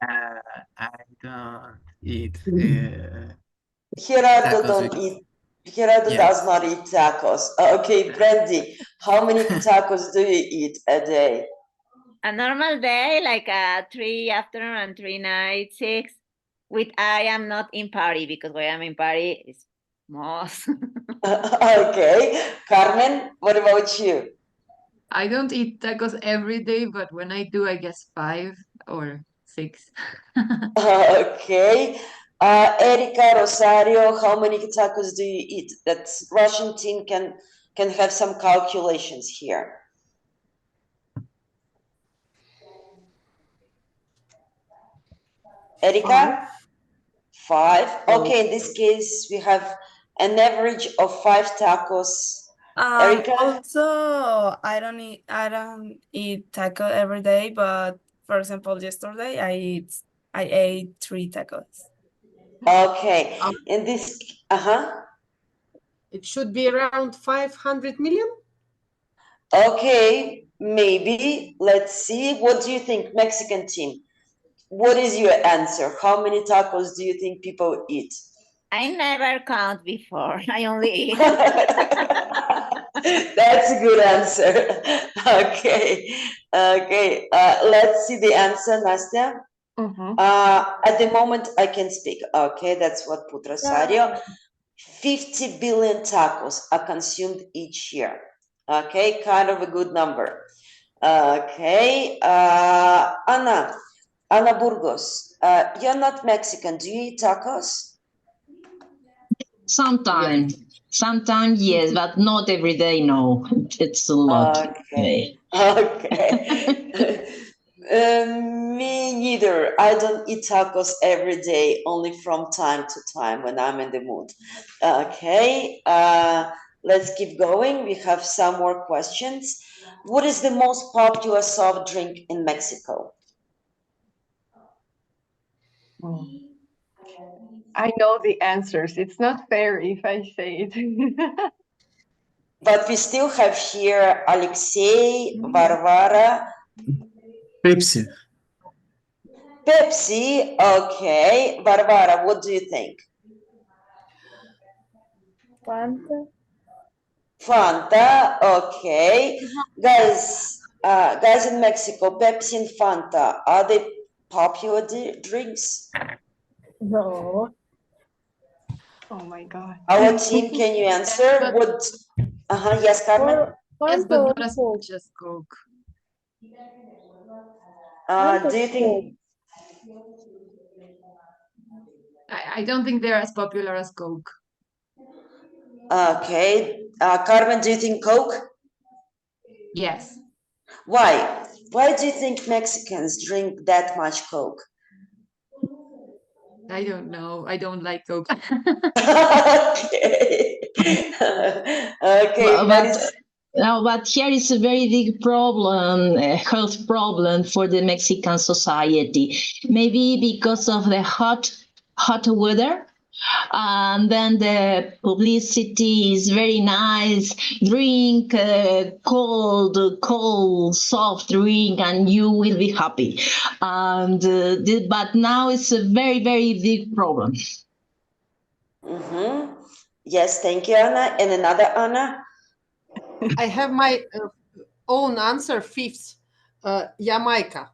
I don't eat Gerardo tacos don't because eat. Gerardo yeah. does not eat tacos. Okay, Brandy, how many tacos do you eat a day? A normal day, like 3 afternoon and 3 night, 6. With I am not in party because when I'm in party, it's most. Okay, Carmen, what about you? I don't eat tacos every day, but when I do, I guess 5 or 6. Okay, Erika, Rosario, how many tacos do you eat? That Russian team can have some calculations here. Erika? 5. Okay, in this case, we have an average of 5 tacos. Erika? Also, I don't eat taco every day, but for example, yesterday I ate 3 tacos. Okay, in this, It should be around 500 million? Okay, maybe. Let's see. What do you think, Mexican team? What is your answer? How many tacos do you think people eat? I never count before. I only eat. That's a good answer. Okay. Okay. Let's see the answer, Nastya. At the moment, I can speak. Okay, that's what put Rosario. 50 billion tacos are consumed each year. Okay, kind of a good number. Okay, Ana Burgos, you're not Mexican. Do you eat tacos? Sometimes, yes, but not every day. No, it's a lot. Okay. Okay. Me neither. I don't eat tacos every day, only from time to time when I'm in the mood. Okay. Let's keep going. We have some more questions. What is the most popular soft drink in Mexico? I know the answers. It's not fair if I say it. But we still have here Alexei, Varvara. Pepsi. Pepsi, okay. Varvara, what do you think? Fanta. Fanta, okay. Guys in Mexico, Pepsi and Fanta, are they popular drinks? No. Oh my God. Our team, can you answer? What? Yes, Carmen? Yes, but not as much as Coke. Do you think? I don't think they're as popular as Coke. Okay. Carmen, do you think Coke? Yes. Why? Why do you think Mexicans drink that much Coke? I don't know. I don't like Coke. Okay. Okay, but here is a very big problem, a health problem for the Mexican society. Maybe because of the hot weather. And then the publicity is very nice. Drink cold, soft drink, and you will be happy. And but now it's a very, very big problem. Yes, thank you, Anna. And another Anna? I have my own answer, fifth, Jamaica.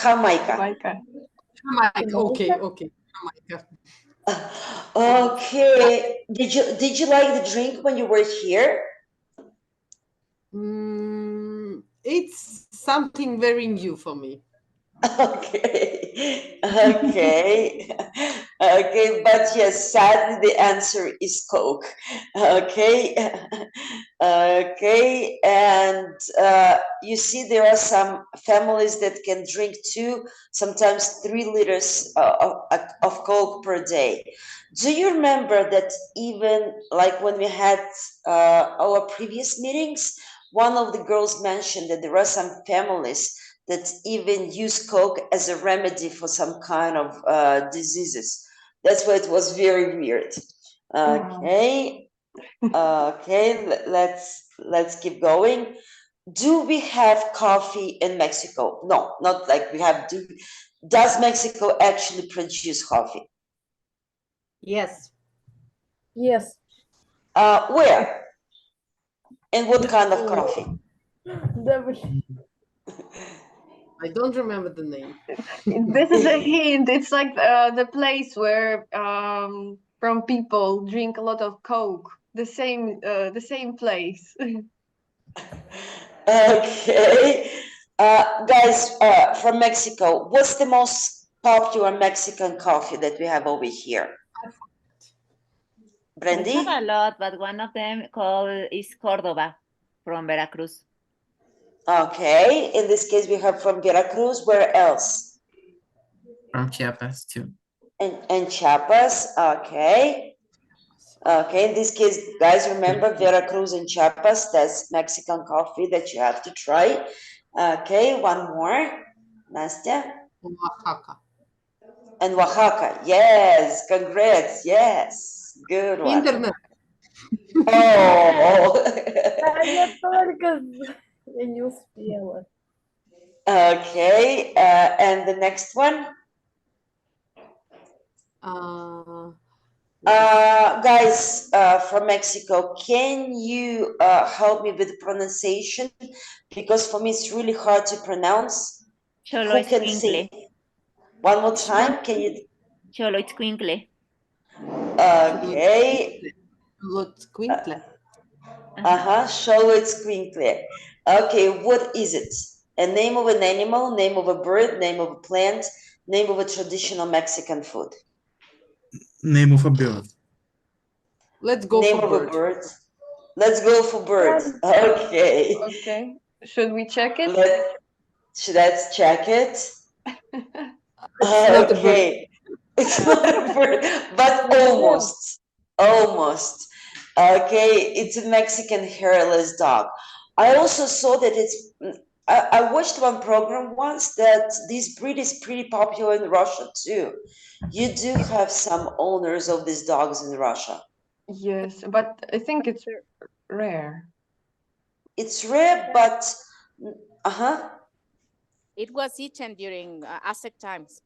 Jamaica. Okay. Jamaica. Okay. Did you like the drink when you were here? It's something very new for me. Okay. Okay, but yes, sadly the answer is Coke. Okay. Okay, and you see there are some families that can drink 2, sometimes 3 liters of Coke per day. Do you remember that even like when we had our previous meetings, one of the girls mentioned that there are some families that even use Coke as a remedy for some kind of diseases. That's why it was very weird. Okay. Okay, let's keep going. Do we have coffee in Mexico? No, not like we have. Does Mexico actually produce coffee? Yes. Yes. Where? And what kind of coffee? I don't remember the name. This is a hint. It's like the place where from people drink a lot of Coke. The same place. Okay. Guys from Mexico, what's the most popular Mexican coffee that we have over here? Brandy? We have a lot, but one of them is Córdoba from Veracruz. Okay. In this case, we have from Veracruz. Where else? From Chiapas too. And Chiapas. Okay. Okay. In this case, guys, remember Veracruz and Chiapas. That's Mexican coffee that you have to try. Okay. One more. Nastya? Oaxaca. And Oaxaca. Yes. Congrats. Yes. Good one. Internet. Oh. Я только я не успела. Okay, and the next one? Guys from Mexico, can you help me with the pronunciation? Because for me it's really hard to pronounce. Who can say? One more time, can you? Xoloitzcuintle. Okay. Xoloitzcuintle. Xoloitzcuintle. Okay, what is it? A name of an animal, name of a bird, name of a plant, name of a traditional Mexican food. Name of a bird. Let's go name for of bird. a bird. Let's go for bird. Okay. Okay. Should we check it? Let's check it. It's not a bird. Okay. It's not a bird, but almost. Almost. Okay, it's a Mexican hairless dog. I also saw that it's. I watched one program once that this breed is pretty popular in Russia too. You do have some owners of these dogs in Russia. Yes, but I think it's rare. It's rare, but It was eaten during Aztec times.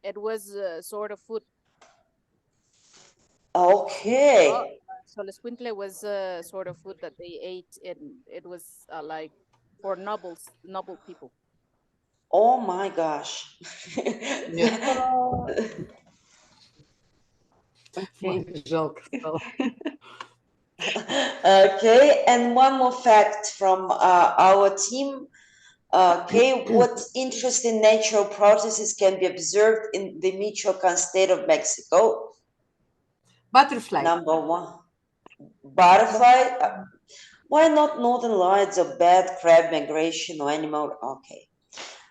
It was sort of food. Okay. Xoloitzcuintle was a sort of food that they ate, and it was like for noble people. Oh my gosh. Okay, and one more fact from our team. Okay, what interesting natural processes can be observed in the Michoacan state of Mexico? Butterfly. Number one, butterfly. Why not northern lights or bat, crab migration or animal? Okay.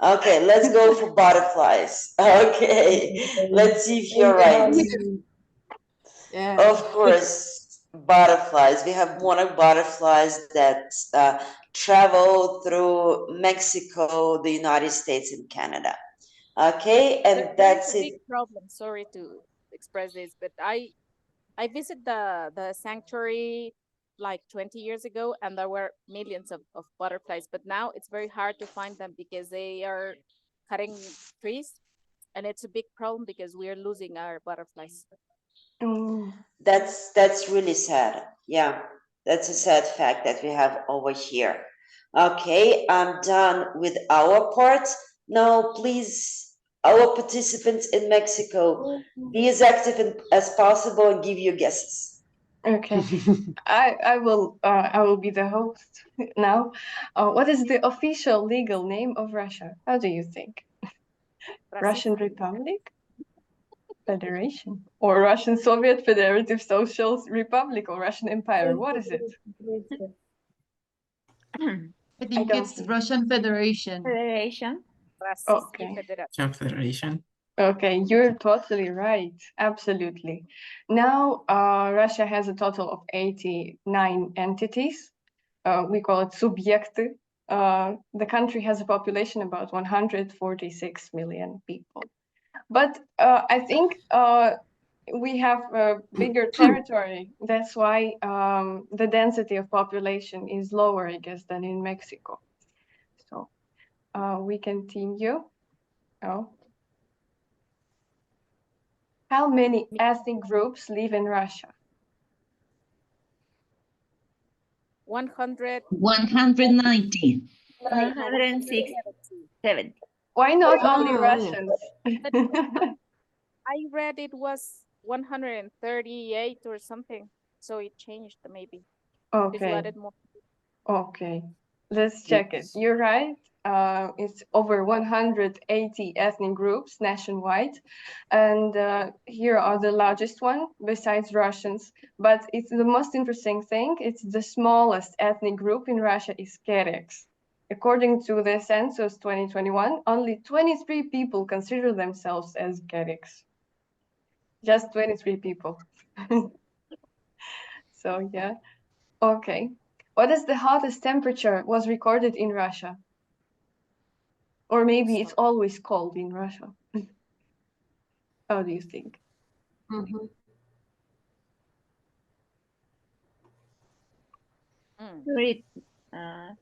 Okay, let's go for butterflies. Okay, let's see if you're right. Yeah. Of course, butterflies. We have monarch butterflies that travel through Mexico, the United States, and Canada. Okay, and that's a it. big problem. Sorry to express this, but I visited the sanctuary like 20 years ago, and there were millions of butterflies. But now it's very hard to find them because they are cutting trees, and it's a big problem because we are losing our butterflies. That's really sad. Yeah, that's a sad fact that we have over here. Okay, I'm done with our part. Now, please, our participants in Mexico, be as active as possible and give your guesses. Okay, I will be the host now. What is the official legal name of Russia? How do you think? Russian Republic, Federation, or Russian Soviet Federative Social Republic, or Russian Empire? What is it? I think it's Russian Federation. Okay. Confederation. Okay, you're totally right. Absolutely. Now, Russia has a total of 89 entities. We call it subjekty. The country has a population about 146 million people. But I think we have a bigger territory. That's why the density of population is lower, I guess, than in Mexico. So we continue. Oh. How many ethnic groups live in Russia? 190. 167. Why not only Russians? I read it was 138 or something, so it changed maybe. Okay. Added more. Okay, let's check it. You're right. It's over 180 ethnic groups nationwide, and here are the largest one besides Russians. But it's the most interesting thing. It's the smallest ethnic group in Russia is Kerex. According to the census 2021, only 23 people consider themselves as Kerex. Just 23 people. So yeah, okay. What is the hottest temperature was recorded in Russia? Or maybe it's always cold in Russia. How do you think? 30,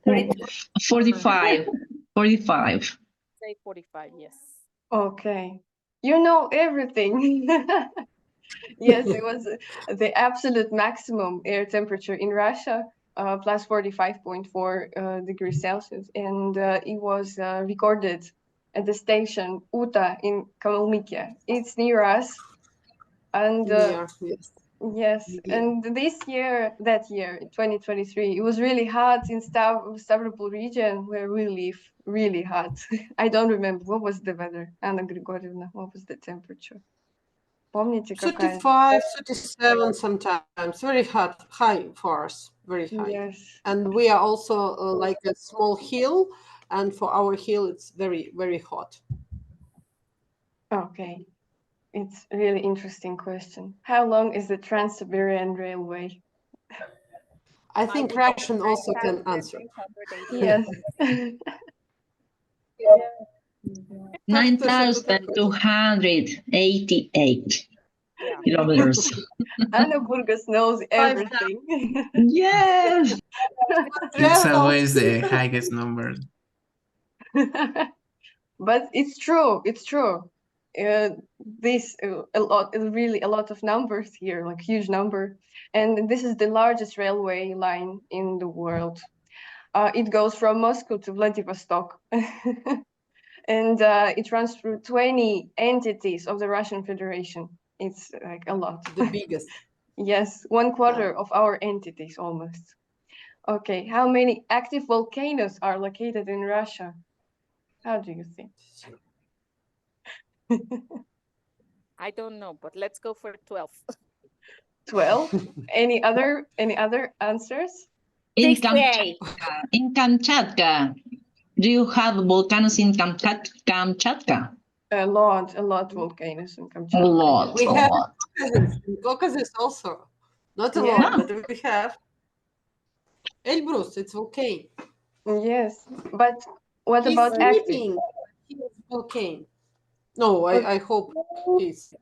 32. 45. 45. Say 45, yes. Okay. You know everything. Yes, it was the absolute maximum air temperature in Russia, plus 45.4 degrees Celsius. And it was recorded at the station Uta in Kalmykia. It's near us. And Near, yes. yes, and that year, in 2023, it was really hot in Stavropol region where we live, really hot. I don't remember, what was the weather, Anna Grigorievna, what was the temperature? Помните, какая? 35, 37 sometimes. Very hot, high for us, very high. Yes. And we are also like a small hill, and for our hill, it's very, very hot. Okay. It's a really interesting question. How long is the Trans-Siberian Railway? I think Russian also can answer. Yes. 9,288 kilometers. Anna Burgos knows everything. Yes. It's always the highest number. But it's true. It's true. This a lot, really a lot of numbers here, like huge number. And this is the largest railway line in the world. It goes from Moscow to Vladivostok. And it runs through 20 entities of the Russian Federation. It's like a lot. The biggest. Yes, 1/4 of our entities almost. Okay, how many active volcanoes are located in Russia? How do you think? I don't know, but let's go for 12. 12? Any other answers? In 68. Kamchatka. Do you have volcanoes in Kamchatka? A lot volcanoes in Kamchatka. A lot. We have Caucasus also. Not a lot, but we have. Elbrus, it's volcano. Yes, but what He's about sleeping. He's volcano. No, I hope he's.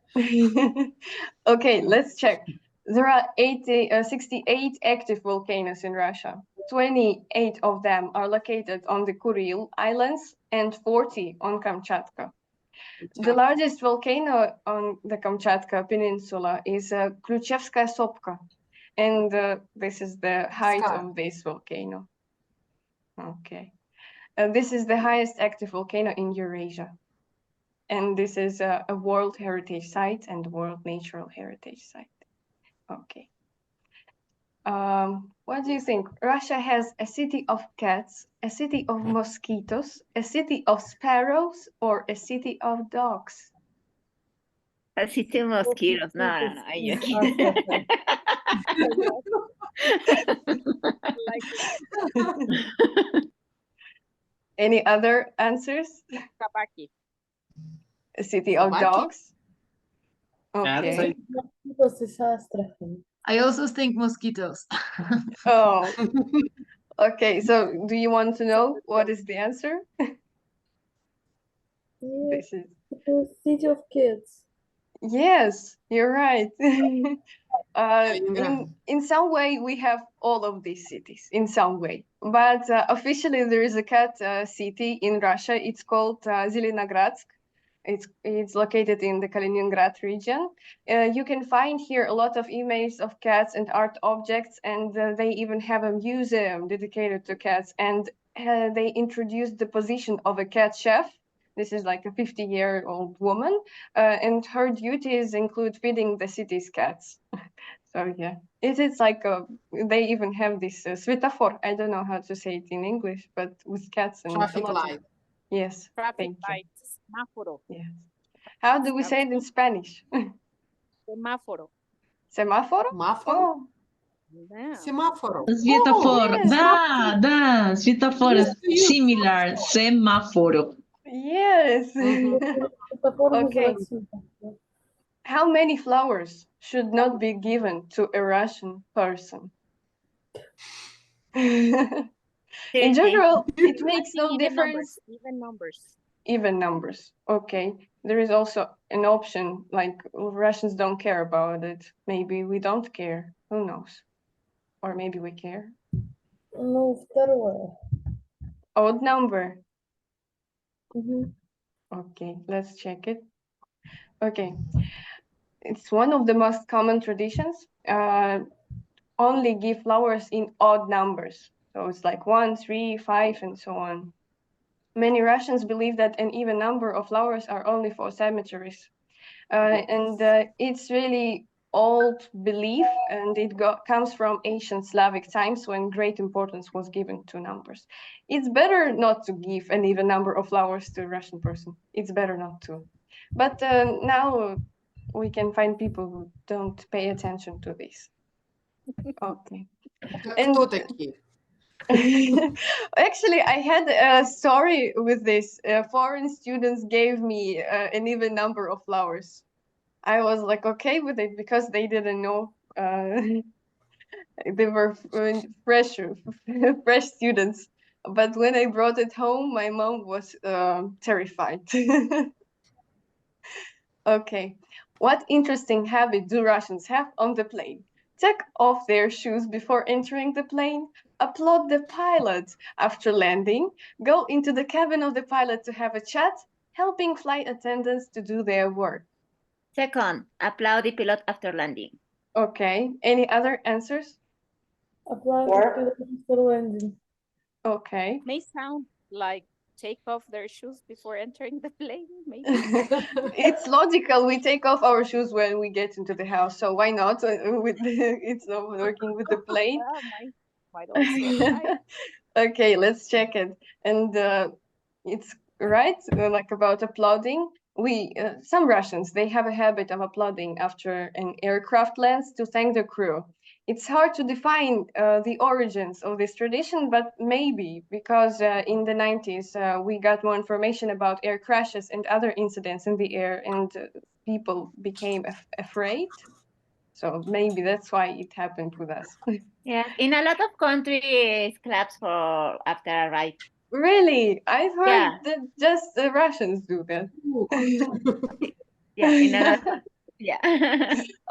Okay, let's check. There are 68 active volcanoes in Russia. 28 of them are located on the Kuril Islands and 40 on Kamchatka. The largest volcano on the Kamchatka Peninsula is Khrushchevskaya Sopka, and this is the height of this volcano. Okay. This is the highest active volcano in Eurasia. And this is a World Heritage Site and World Natural Heritage Site. Okay. What do you think? Russia has a city of cats, a city of mosquitoes, a city of sparrows, or a city of dogs? A city of mosquitoes. No, I'm joking. Any other answers? Kabaki. A city of dogs? Okay. I also think mosquitoes. Oh, okay. So do you want to know what is the answer? This is City of Kids. Yes, you're right. In some way, we have all of these cities in some way, but officially there is a cat city in Russia. It's called Zelenogradsk. It's located in the Kaliningrad region. You can find here a lot of images of cats and art objects, and they even have a museum dedicated to cats. And they introduced the position of a cat chef. This is like a 50-year-old woman, and her duties include feeding the city's cats. So yeah, it is like they even have this sветофор. I don't know how to say it in English, but with cats and Traffic light. Yes, Traffic lights. Semáforo. yes. How do we say it in Spanish? Semáforo. Semáforo? Semáforo? Oh. Yeah. Semáforo. Sветофор. yes. Да, светофор. Similar. Semáforo. Yes. Okay. How many flowers should not be given to a Russian person? In general, it makes no Even difference. numbers. Even numbers. Even numbers. Okay. There is also an option like Russians don't care about it. Maybe we don't care. Who knows? Or maybe we care. Ну, второе. Odd number. Мгм. Okay, let's check it. Okay. It's one of the most common traditions. Only give flowers in odd numbers. So it's like 1, 3, 5, and so on. Many Russians believe that an even number of flowers are only for cemeteries. And it's really old belief, and it comes from ancient Slavic times when great importance was given to numbers. It's better not to give an even number of flowers to a Russian person. It's better not to. But now we can find people who don't pay attention to this. Okay. Кто такие? Actually, I had a story with this. Foreign students gave me an even number of flowers. I was like okay with it because they didn't know. They were fresh, fresh students. But when I brought it home, my mom was terrified. Okay. What interesting habit do Russians have on the plane? Take off their shoes before entering the plane, applaud the pilot after landing, go into the cabin of the pilot to have a chat, helping flight attendants to do their work. Second, applaud the pilot after landing. Okay. Any other answers? Applaud Or- the pilot after landing. Okay. May sound like take off their shoes before entering the plane, maybe. It's logical. We take off our shoes when we get into the house, so why not? It's not working with the plane. Might also apply. Okay, let's check it. And it's right, like about applauding. Some Russians, they have a habit of applauding after an aircraft lands to thank the crew. It's hard to define the origins of this tradition, but maybe because in the 90s we got more information about air crashes and other incidents in the air, and people became afraid. So maybe that's why it happened with us. Yes, in a lot of countries, claps for after a ride. Really? I've heard Yeah. that just the Russians do that. Yeah, in a lot of, yeah.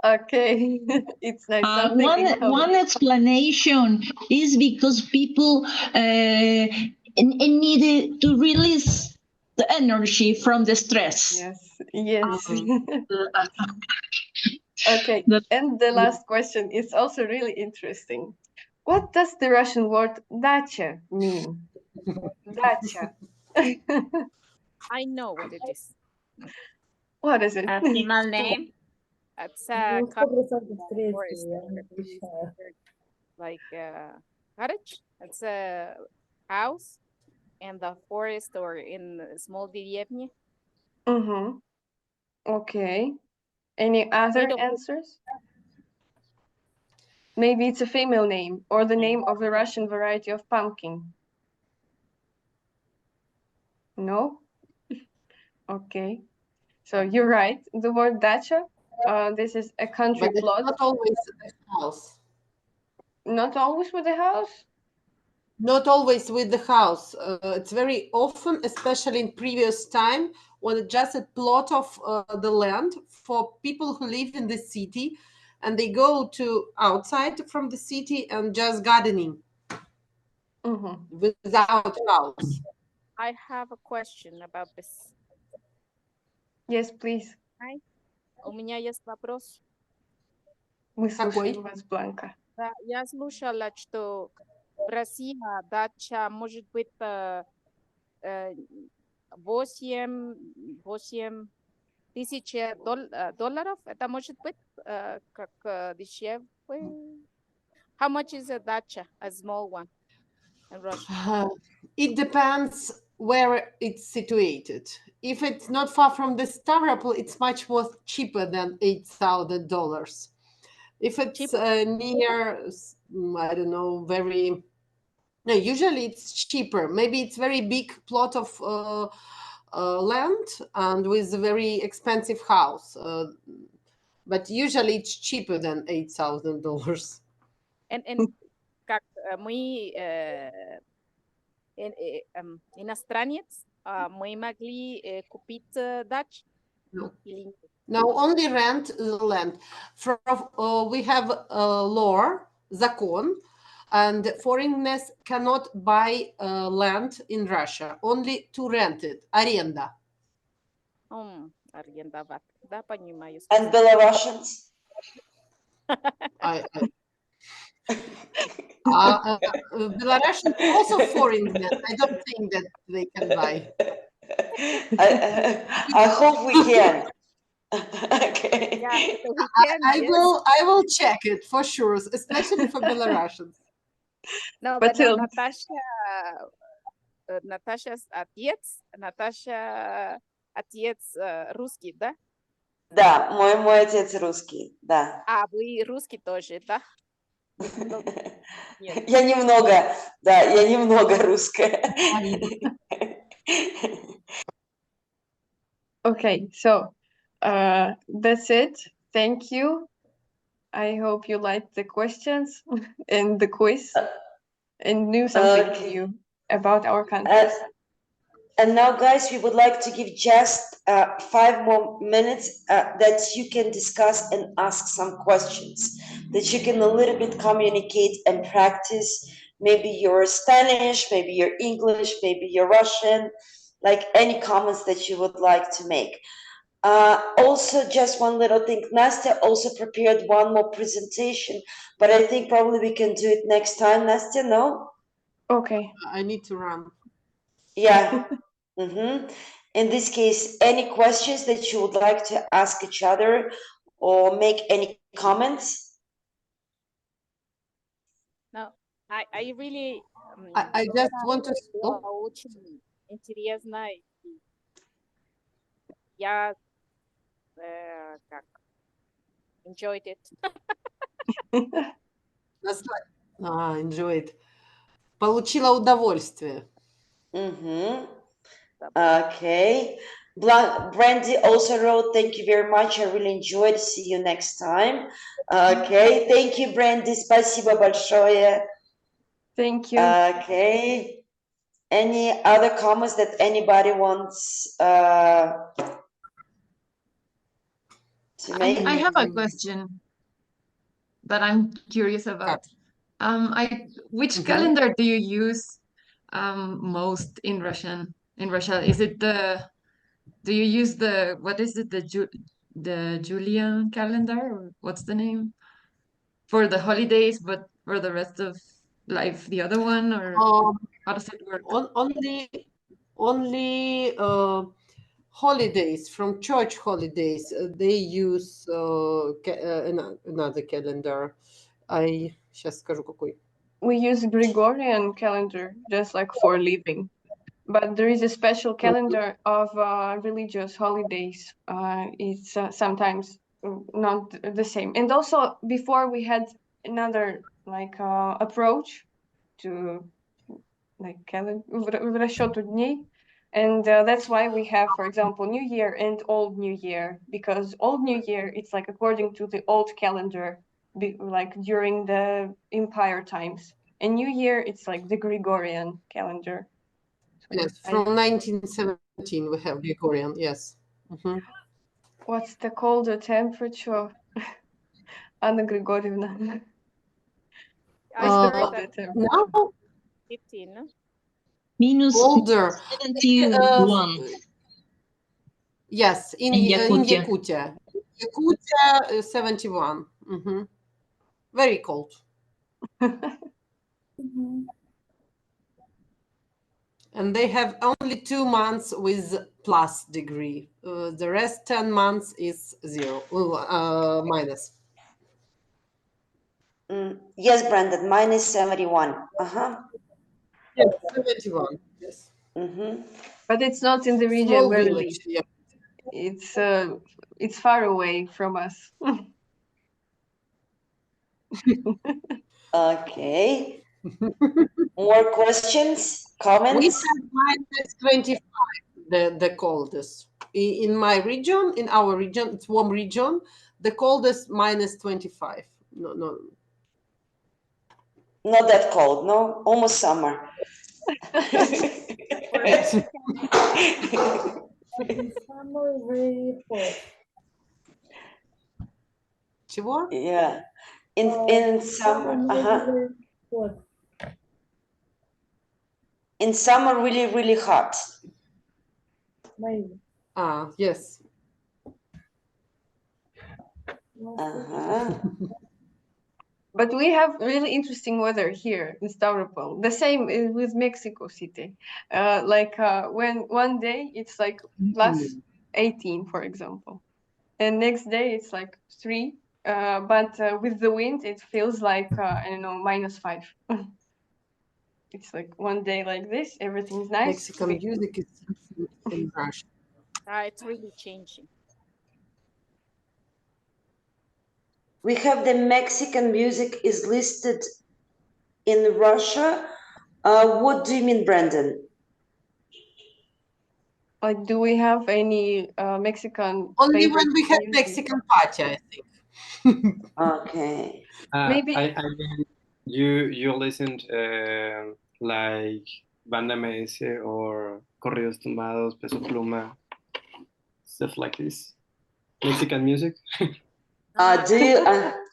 Okay, it's nice. Something in common. One explanation is because people needed to release the energy from the stress. Yes. Okay, and the last question is also really interesting. What does the Russian word dacha mean? Dacha. I know what it is. What is it? A female name. It's a Ну, 100% третье, forest, я отвечаю. like cottage. It's a house in the forest or in a small dеревне. Mm-hmm. Okay. Any other Made of wood. answers? Maybe it's a female name or the name of a Russian variety of pumpkin. No? Okay. So you're right. The word dacha, this is a country But it's plot. not always the house. Not always with the house? Not always with the house. It's very often, especially in previous time, when it's just a plot of the land for people who live in the city, and they go to outside from the city and just gardening without house. I have a question about this. Yes, please. Hi. У меня есть вопрос. Мы слушаем вас, Бланка. Да, я слушала, что в России дача может быть 8 тысяч долларов. Это может быть как дешевле. How much is a dacha, a small one in Russia? It depends where it's situated. If it's not far from the Stavropol, it's much more cheaper than $8,000. If it's near, I don't know, very, no, usually it's cheaper. Maybe it's very big plot of land and with a very expensive house. But usually it's cheaper than $8,000. And как мы иностранец, мы могли купить дачу? Now only rent the land. We have a law, закон, And foreigners cannot buy land in Russia, only to rent it, аренда. Арендовать. Да, понимаю. And Belarusians? Belarusians also foreigners. I don't think that they can buy. I hope we can. Okay. Yeah, we can. I will check it for sure, especially for Belarusians. No, But but Natasha's отец русский, да? Да, мой отец русский, да. А вы русский тоже, да? Я немного русская. Okay, so that's it. Thank you. I hope you liked the questions and the quiz and knew something new about our countries. And now, guys, we would like to give just 5 more minutes that you can discuss and ask some questions, that you can a little bit communicate and practice. Maybe your Spanish, maybe your English, maybe your Russian, like any comments that you would like to make. Also, just one little thing, Nastya also prepared one more presentation, but I think probably we can do it next time, Nastya, no? Okay. I need to run. Yeah. In this case, any questions that you would like to ask each other or make any comments? No, I really... I just want to... Было очень интересно. Я как enjoyed it. Enjoyed. Получила удовольствие. Okay. Brandy also wrote, thank you very much. I really enjoyed. See you next time. Okay. Thank you, Brandy. Спасибо большое. Thank you. Okay. Any other comments that anybody wants to make? I have a question that I'm curious about. Which calendar do you use most in Russia? Is it do you use what is it, the Julian calendar, or what's the name? For the holidays, but for the rest of life, the other one, or how does it work? Only holidays, from church holidays, they use another calendar. Сейчас скажу какой. We use Gregorian calendar just like for living, but there is a special calendar of religious holidays. It's sometimes not the same. And also before we had another like approach to like calendar, в расчету дней. And that's why we have, for example, New Year and Old New Year, because Old New Year, it's like according to the old calendar, like during the empire times. And New Year, it's like the Gregorian calendar. Yes, from 1917 we have Gregorian, yes. What's the colder temperature? Anna Grigorievna. Now? 15, no? Minus Older. 71. Yes, in Yakutia. Yakutia 71. Very cold. And they have only 2 months with plus degree. The rest 10 months is minus. Yes, Brandon, minus 71. Yes, 71. Yes. But it's not in the region Small where we village, live. Yeah. It's far away from us. Okay. More questions, comments? We have minus 25, the coldest. In my region, in our region, it's warm region, the coldest minus 25. No. Not that cold, no? Almost summer. Summer very hot. Чего? Yeah. In summer, What? In summer, really, really hot. Maybe. Yes. Uh-huh. But we have really interesting weather here in Stavropol. The same is with Mexico City. When one day it's like plus 18, for example, and next day it's like 3. But with the wind, it feels like I don't know, -5. It's like one day like this, everything's nice. Mexican music is in Russia. It's really changing. We have the Mexican music is listed in Russia. What do you mean, Brandon? Do we have any Mexican? Only when we have music? Mexican party, I think. Okay. Maybe I mean, you listened like Banda MS or Corridos Tumbados, Peso Pluma, stuff like this. Mexican music. Do you?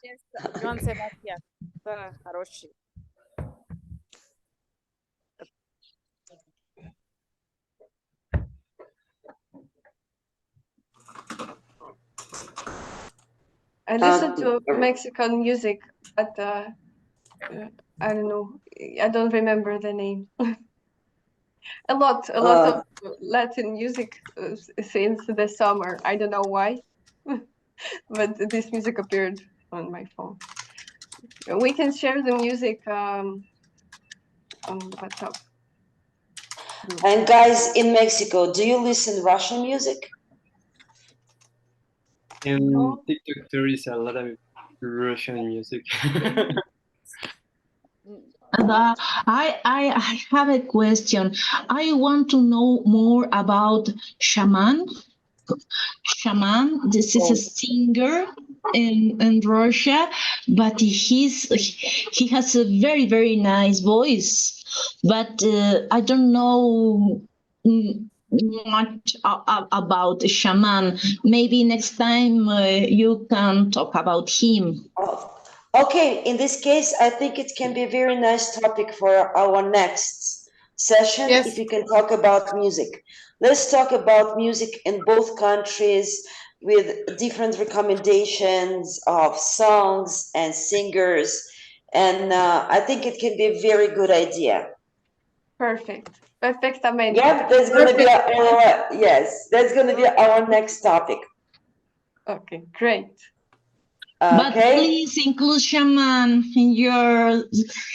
Yes, Joan Sebastian. Хороший. I listen to Mexican music, but I don't know. I don't remember the name. a lot of Latin music since the summer. I don't know why, but this music appeared on my phone. We can share the music on WhatsApp. And guys in Mexico, do you listen Russian music? In TikTok, there is a lot of Russian music. I have a question. I want to know more about Shaman. Shaman, this is a singer in Russia, but he has a very, very nice voice. But I don't know much about Shaman. Maybe next time you can talk about him. Okay, in this case, I think it can be a very nice topic for our next session if you can talk about music. Let's talk about music in both countries with different recommendations of songs and singers. And I think it can be a very good idea. Perfect. Perfectamente. Yeah, that's going to be that's going to be our next topic. Okay, great. But please include Shaman in your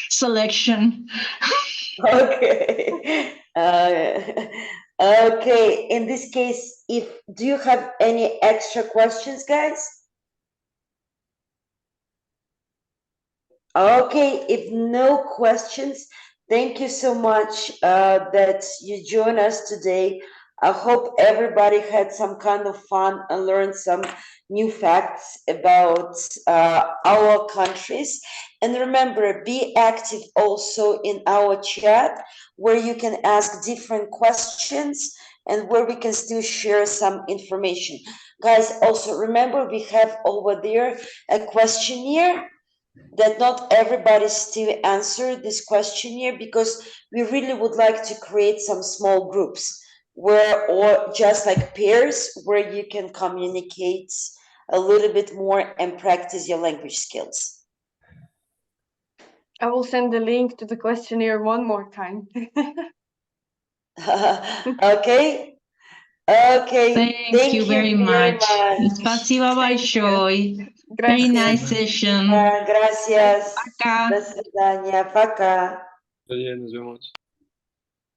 selection. Okay. Okay. In this case, do you have any extra questions, guys? Okay. If no questions, thank you so much that you joined us today. I hope everybody had some kind of fun and learned some new facts about our countries. And remember, be active also in our chat where you can ask different questions and where we can still share some information. Guys, also remember we have over there a questionnaire that not everybody still answered this questionnaire because we really would like to create some small groups or just like pairs where you can communicate a little bit more and practice your language skills. I will send the link to the questionnaire one more time. Okay. Okay. Thank you very much. Спасибо большое. Very nice session. Gracias. До свидания. Пока. Nos vemos.